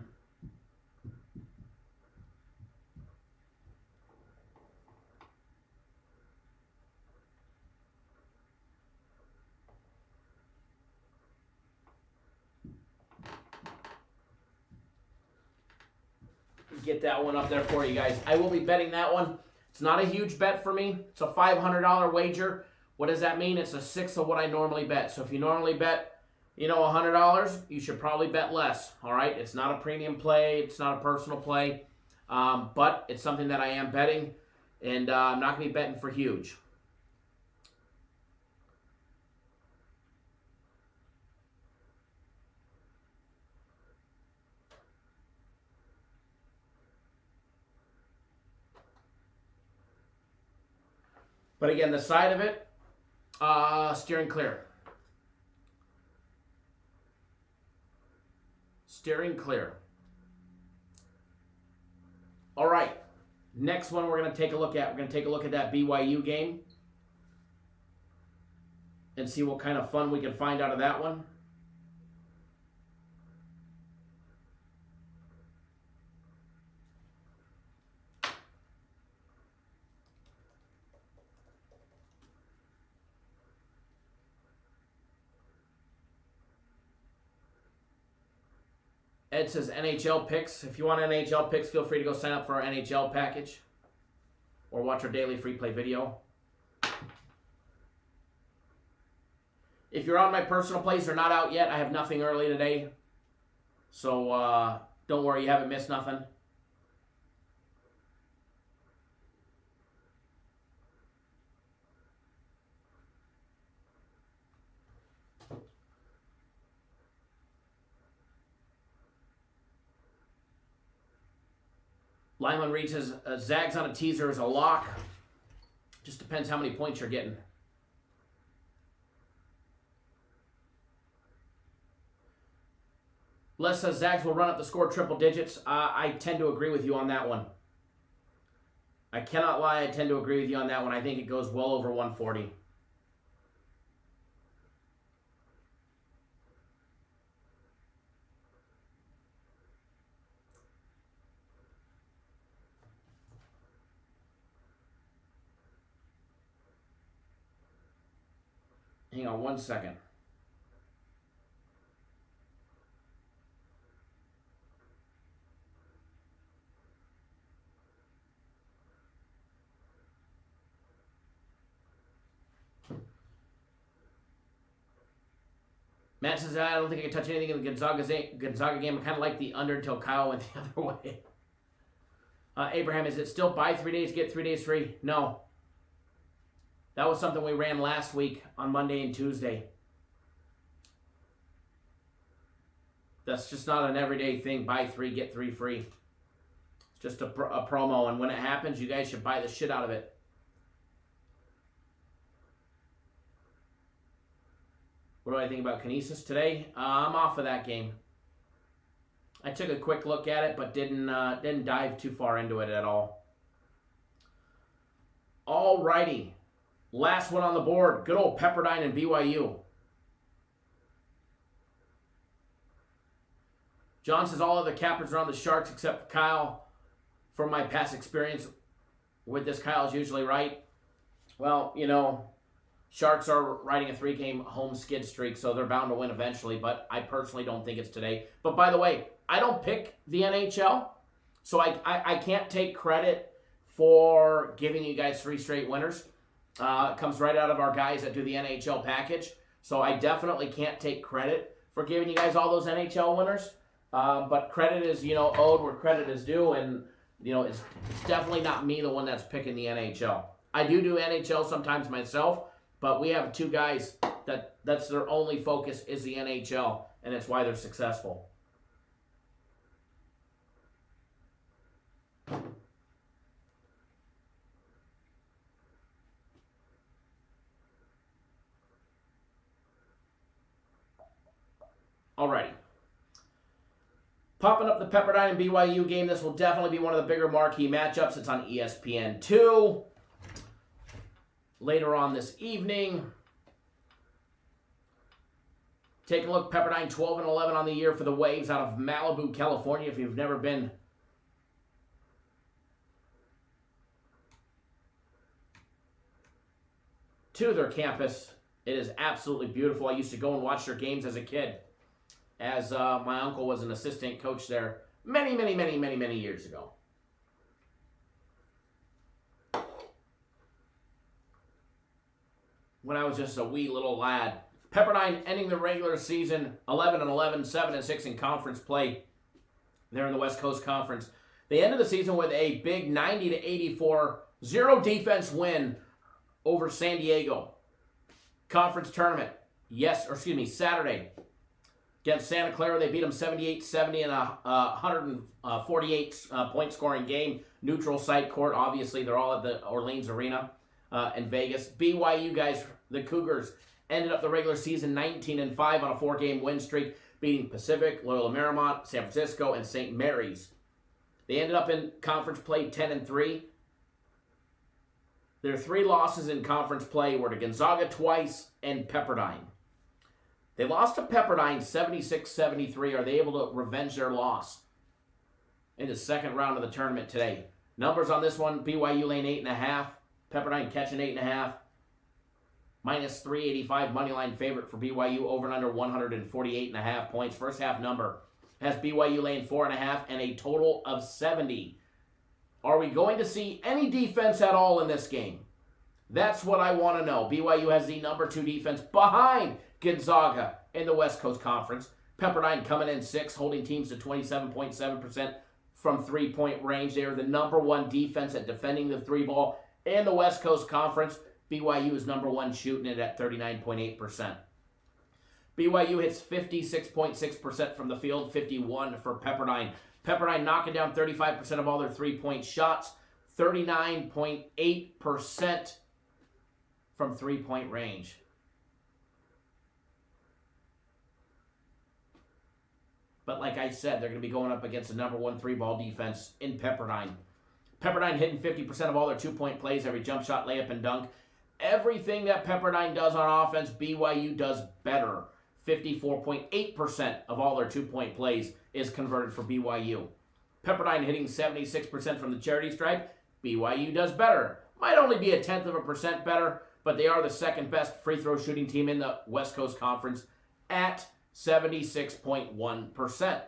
Get that one up there for you guys. I will be betting that one. It's not a huge bet for me. It's a $500 wager. What does that mean? It's a sixth of what I normally bet. So if you normally bet, $100, you should probably bet less, all right? It's not a premium play. It's not a personal play, but it's something that I am betting, and I'm not going to be betting for huge. But again, the side of it, steering clear. Steering clear. All right. Next one we're going to take a look at. We're going to take a look at that BYU game and see what kind of fun we can find out of that one. Ed says NHL picks. If you want NHL picks, feel free to go sign up for our NHL package or watch our daily free play video. If you're on my personal plays, they're not out yet. I have nothing early today. So don't worry, you haven't missed nothing. Lyman Reed says, Zags on a teaser is a lock. Just depends how many points you're getting. Les says Zags will run up the score triple digits. I tend to agree with you on that one. I cannot lie, I tend to agree with you on that one. I think it goes well over 140. Hang on one second. Matt says, I don't think I can touch anything in the Gonzaga game. I kind of like the under until Kyle went the other way. Abraham, is it still buy 3 days, get 3 days free? No. That was something we ran last week on Monday and Tuesday. That's just not an everyday thing. Buy 3, get 3 free. It's just a promo, and when it happens, you guys should buy the shit out of it. What do I think about Kinesis today? I'm off of that game. I took a quick look at it, but didn't dive too far into it at all. All righty. Last one on the board, good old Pepperdine and BYU. John says all of the captains are on the Sharks except for Kyle. from my past experience with this, Kyle's usually right. Well, Sharks are riding a 3-game home skid streak, so they're bound to win eventually, but I personally don't think it's today. But by the way, I don't pick the NHL, so I can't take credit for giving you guys 3 straight winners. It comes right out of our guys that do the NHL package, so I definitely can't take credit for giving you guys all those NHL winners. But credit is, owed where credit is due, and, it's definitely not me, the one that's picking the NHL. I do NHL sometimes myself, but we have 2 guys that's their only focus is the NHL, and it's why they're successful. Alrighty. Popping up the Pepperdine and BYU game. This will definitely be one of the bigger marquee matchups. It's on ESPN2 later on this evening. Take a look. Pepperdine 12-11 on the year for the Waves out of Malibu, California. If you've never been to their campus, it is absolutely beautiful. I used to go and watch their games as a kid, as my uncle was an assistant coach there many years ago. When I was just a wee little lad. Pepperdine ending the regular season 11-11, 7-6 in conference play there in the West Coast Conference. They ended the season with a big 90-84 zero defense win over San Diego. Conference tournament. Saturday. Against Santa Clara, they beat them 78-70 in a 148 point scoring game. Neutral site court. Obviously, they're all at the Orleans Arena in Vegas. BYU guys, the Cougars, ended up the regular season 19-5 on a 4-game win streak, beating Pacific, Loyola Marymount, San Francisco, and St. Mary's. They ended up in conference play 10-3. Their 3 losses in conference play were to Gonzaga twice and Pepperdine. They lost to Pepperdine 76-73. Are they able to revenge their loss in the second round of the tournament today? Numbers on this one, BYU laying 8.5. Pepperdine catching 8.5. Minus 385 moneyline favorite for BYU, over and under 148.5 points. First half number has BYU laying 4.5 and a total of 70. Are we going to see any defense at all in this game? That's what I want to know. BYU has the number 2 defense behind Gonzaga in the West Coast Conference. Pepperdine coming in 6th, holding teams to 27.7% from 3-point range. They are the number 1 defense at defending the 3 ball in the West Coast Conference. BYU is number 1 shooting it at 39.8%. BYU hits 56.6% from the field, 51 for Pepperdine. Pepperdine knocking down 35% of all their 3-point shots, 39.8% from 3-point range. But like I said, they're going to be going up against the number 1 3-ball defense in Pepperdine. Pepperdine hitting 50% of all their 2-point plays, every jump shot, layup, and dunk. Everything that Pepperdine does on offense, BYU does better. 54.8% of all their 2-point plays is converted for BYU. Pepperdine hitting 76% from the charity stripe. BYU does better. Might only be 0.1% better, but they are the 2nd best free throw shooting team in the West Coast Conference at 76.1%.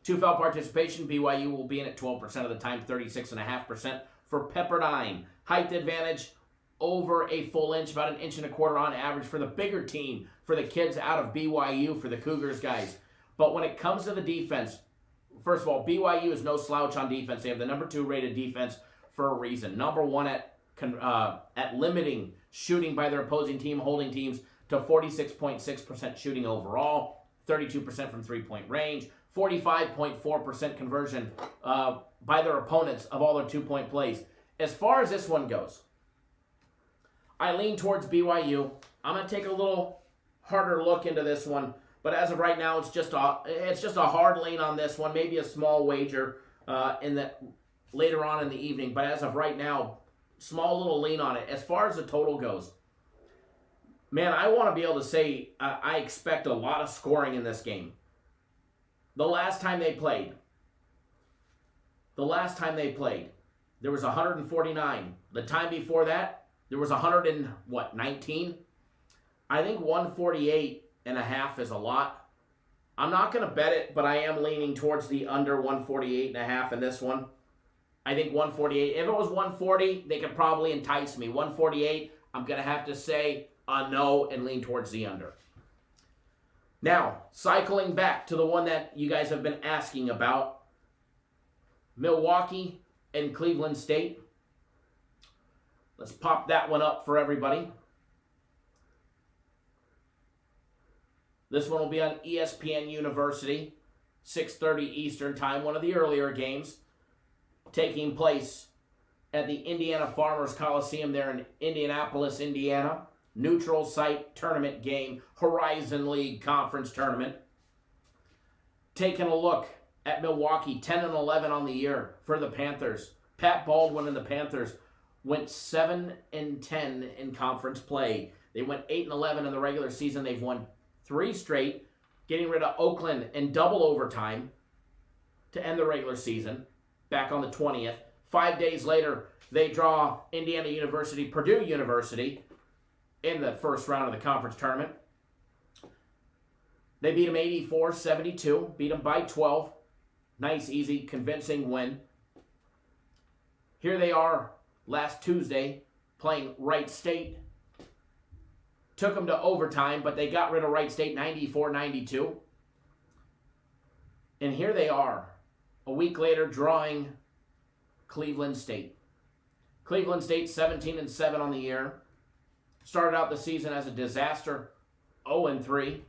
2-foul participation, BYU will be in at 12% of the time, 36.5% for Pepperdine. Height advantage, over a full inch, about 1.25 inches on average for the bigger team, for the kids out of BYU, for the Cougars guys. But when it comes to the defense, first of all, BYU is no slouch on defense. They have the number 2 rated defense for a reason. Number 1 at limiting shooting by their opposing team, holding teams to 46.6% shooting overall, 32% from 3-point range, 45.4% conversion by their opponents of all their 2-point plays. As far as this one goes, I lean towards BYU. I'm going to take a little harder look into this one, but as of right now, it's just a hard lean on this one. Maybe a small wager later on in the evening, but as of right now, small little lean on it. As far as the total goes, man, I want to be able to say I expect a lot of scoring in this game. The last time they played, The last time they played, there was 149. The time before that, there was 19? I think 148.5 is a lot. I'm not going to bet it, but I am leaning towards the under 148.5 in this one. I think 148. If it was 140, they could probably entice me. 148, I'm going to have to say a no and lean towards the under. Now, cycling back to the one that you guys have been asking about, Milwaukee and Cleveland State. Let's pop that one up for everybody. This one will be on ESPN University, 6:30 Eastern Time, one of the earlier games, taking place at the Indiana Farmers Coliseum there in Indianapolis, Indiana. Neutral site tournament game, Horizon League Conference Tournament. Taking a look at Milwaukee, 10-11 on the year for the Panthers. Pat Baldwin and the Panthers went 7-10 in conference play. They went 8-11 in the regular season. They've won 3 straight, getting rid of Oakland in double overtime to end the regular season back on the 20th. 5 days later, they draw Indiana University, Purdue University in the first round of the conference tournament. They beat them 84-72, beat them by 12. Nice, easy, convincing win. Here they are last Tuesday playing Wright State. Took them to overtime, but they got rid of Wright State 94-92. And here they are, a week later, drawing Cleveland State. Cleveland State 17-7 on the year. Started out the season as a disaster, 0-3.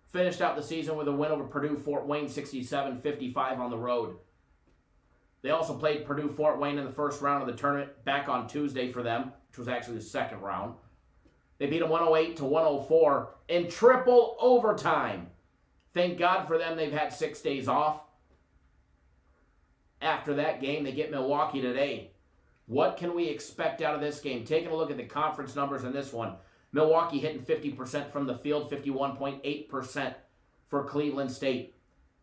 Finished out the season with a win over Purdue Fort Wayne, 67-55 on the road. They also played Purdue Fort Wayne in the first round of the tournament back on Tuesday for them, which was actually the second round. They beat them 108-104 in triple overtime. Thank God for them, they've had 6 days off. After that game, they get Milwaukee today. What can we expect out of this game? Taking a look at the conference numbers in this one. Milwaukee hitting 50% from the field, 51.8% for Cleveland State.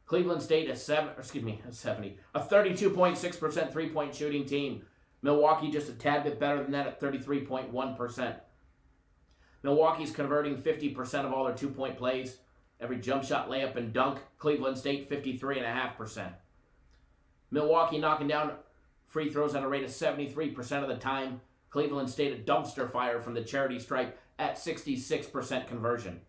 Cleveland State a 32.6% three-point shooting team. Milwaukee just a tad bit better than that at 33.1%. Milwaukee's converting 50% of all their two-point plays. Every jump shot, layup, and dunk. Cleveland State 53.5%. Milwaukee knocking down free throws at a rate of 73% of the time. Cleveland State a dumpster fire from the charity stripe at 66% conversion.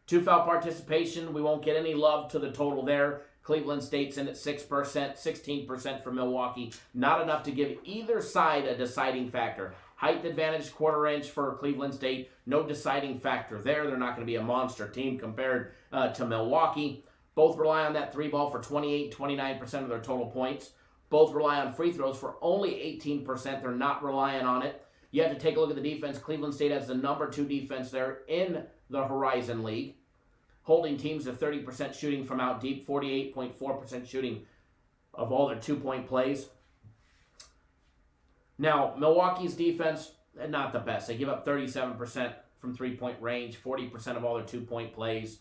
2-foul participation, we won't get any love to the total there. Cleveland State's in at 6%, 16% for Milwaukee. Not enough to give either side a deciding factor. Height advantage, quarter inch for Cleveland State. No deciding factor there. They're not going to be a monster team compared to Milwaukee. Both rely on that 3 ball for 28-29% of their total points. Both rely on free throws for only 18%. They're not relying on it. You have to take a look at the defense. Cleveland State has the number 2 defense there in the Horizon League, holding teams to 30% shooting from out deep, 48.4% shooting of all their two-point plays. Now, Milwaukee's defense, not the best. They give up 37% from three-point range, 40% of all their two-point plays.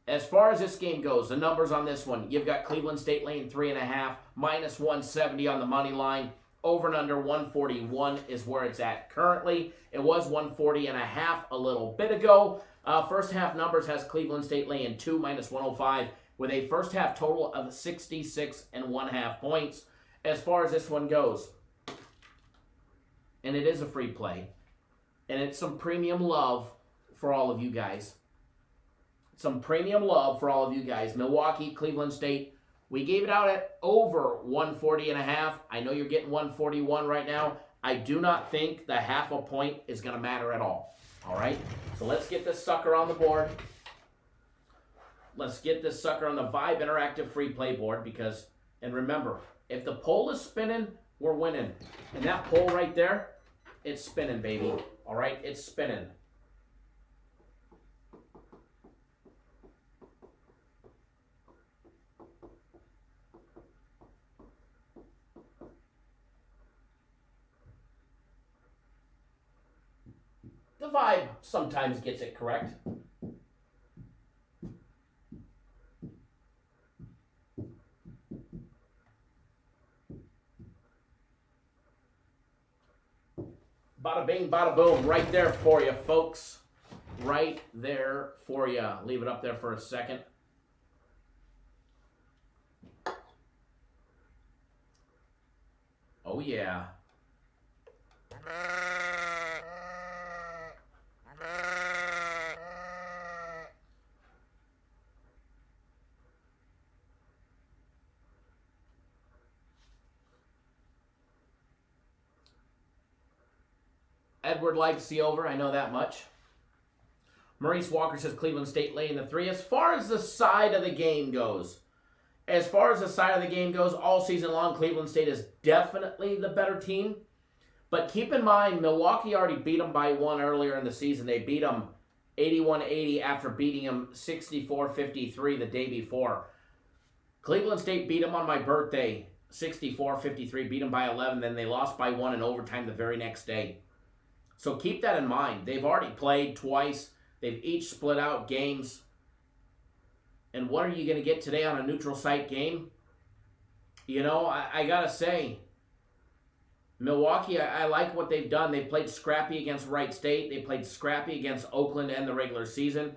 As far as this game goes, the numbers on this one, you've got Cleveland State laying 3.5, minus 170 on the money line. Over and under 141 is where it's at currently. It was 140.5 a little bit ago. First half numbers has Cleveland State laying 2, minus 105, with a first half total of 66.5 points. As far as this one goes, and it is a free play, and it's some premium love for all of you guys. Some premium love for all of you guys. Milwaukee, Cleveland State. We gave it out at over 140.5. I know you're getting 141 right now. I do not think the half a point is going to matter at all. All right? So let's get this sucker on the board. Let's get this sucker on the Vibe Interactive Free Play board because, and remember, if the pole is spinning, we're winning. And that pole right there, it's spinning, baby. All right? It's spinning. The Vibe sometimes gets it correct. bing, bada, boom. Right there for you, folks. Right there for you. Leave it up there for a second. Oh, yeah. Edward likes the over. I know that much. Maurice Walker says Cleveland State laying the 3. As far as the side of the game goes, all season long, Cleveland State is definitely the better team. But keep in mind, Milwaukee already beat them by 1 earlier in the season. They beat them 81-80 after beating them 64-53 the day before. Cleveland State beat them on my birthday, 64-53, beat them by 11. Then they lost by 1 in overtime the very next day. So keep that in mind. They've already played twice. They've each split out games. And what are you going to get today on a neutral site game? You know, I got to say, Milwaukee, I like what they've done. They played scrappy against Wright State. They played scrappy against Oakland and the regular season.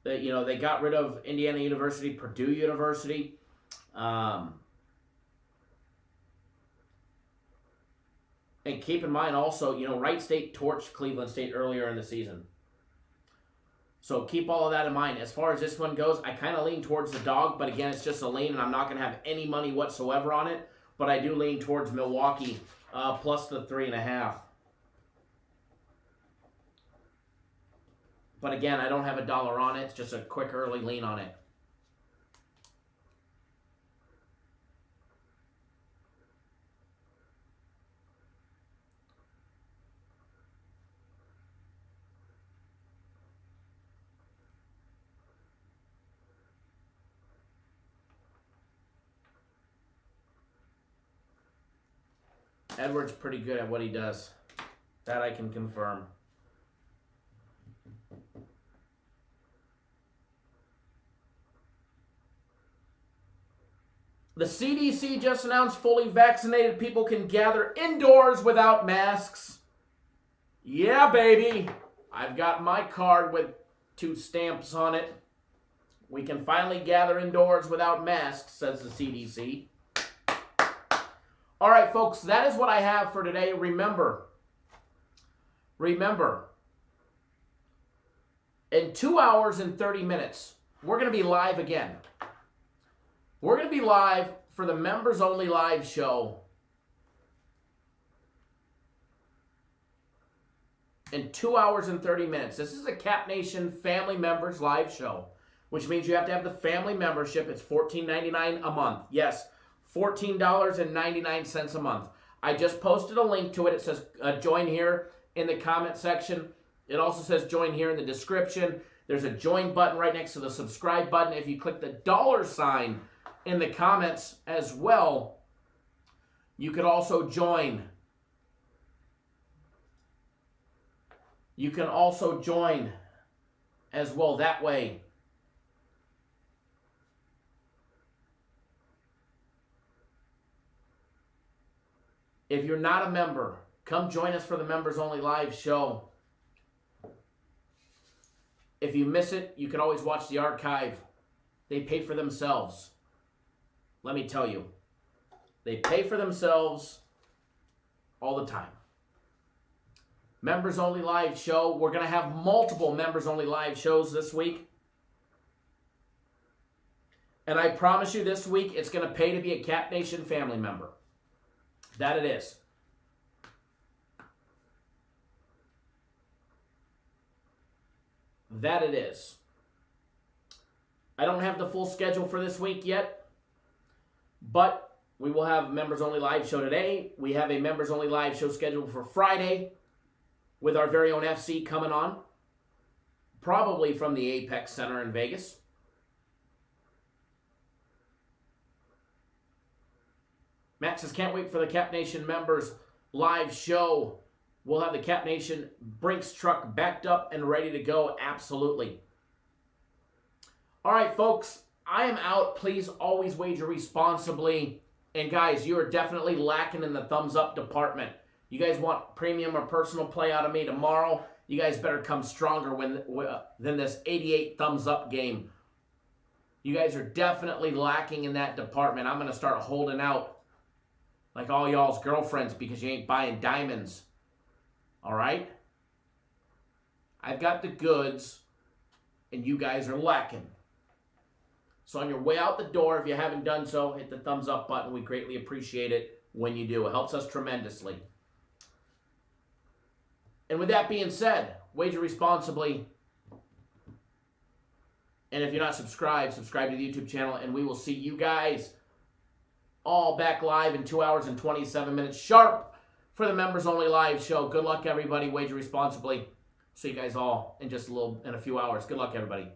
They got rid of Indiana University, Purdue University. And keep in mind also, Wright State torched Cleveland State earlier in the season. So keep all of that in mind. As far as this one goes, I kind of lean towards the dog, but again, it's just a lean, and I'm not going to have any money whatsoever on it. But I do lean towards Milwaukee plus the 3.5. But again, I don't have $1 on it. It's just a quick early lean on it. Edward's pretty good at what he does. That I can confirm. The CDC just announced fully vaccinated people can gather indoors without masks. Yeah, baby. I've got my card with 2 stamps on it. We can finally gather indoors without masks, says the CDC. All right, folks, that is what I have for today. Remember, in 2 hours and 30 minutes, we're going to be live again. We're going to be live for the members only live show in 2 hours and 30 minutes. This is a Cap Nation family members live show, which means you have to have the family membership. It's $14.99 a month. Yes, $14.99 a month. I just posted a link to it. It says join here in the comment section. It also says join here in the description. There's a join button right next to the subscribe button. If you click the $sign in the comments as well, you could also join. You can also join as well that way. If you're not a member, come join us for the members only live show. If you miss it, you can always watch the archive. They pay for themselves. Let me tell you, they pay for themselves all the time. Members only live show. We're going to have multiple members only live shows this week. And I promise you this week, it's going to pay to be a Cap Nation family member. That it is. That it is. I don't have the full schedule for this week yet, but we will have members only live show today. We have a members only live show scheduled for Friday with our very own FC coming on, probably from the Apex Center in Vegas. Matt says, can't wait for the Cap Nation members live show. We'll have the Cap Nation Brinks truck backed up and ready to go. Absolutely. All right, folks, I am out. Please always wager responsibly. And guys, you are definitely lacking in the thumbs up department. You guys want premium or personal play out of me tomorrow? You guys better come stronger than this 88 thumbs up game. You guys are definitely lacking in that department. I'm going to start holding out like all y'all's girlfriends because you ain't buying diamonds. All right? I've got the goods, and you guys are lacking. So on your way out the door, if you haven't done so, hit the thumbs up button. We greatly appreciate it when you do. It helps us tremendously. And with that being said, wager responsibly. And if you're not subscribed, subscribe to the YouTube channel, and we will see you guys all back live in 2 hours and 27 minutes sharp for the members only live show. Good luck, everybody. Wager responsibly. See you guys all in a few hours. Good luck, everybody.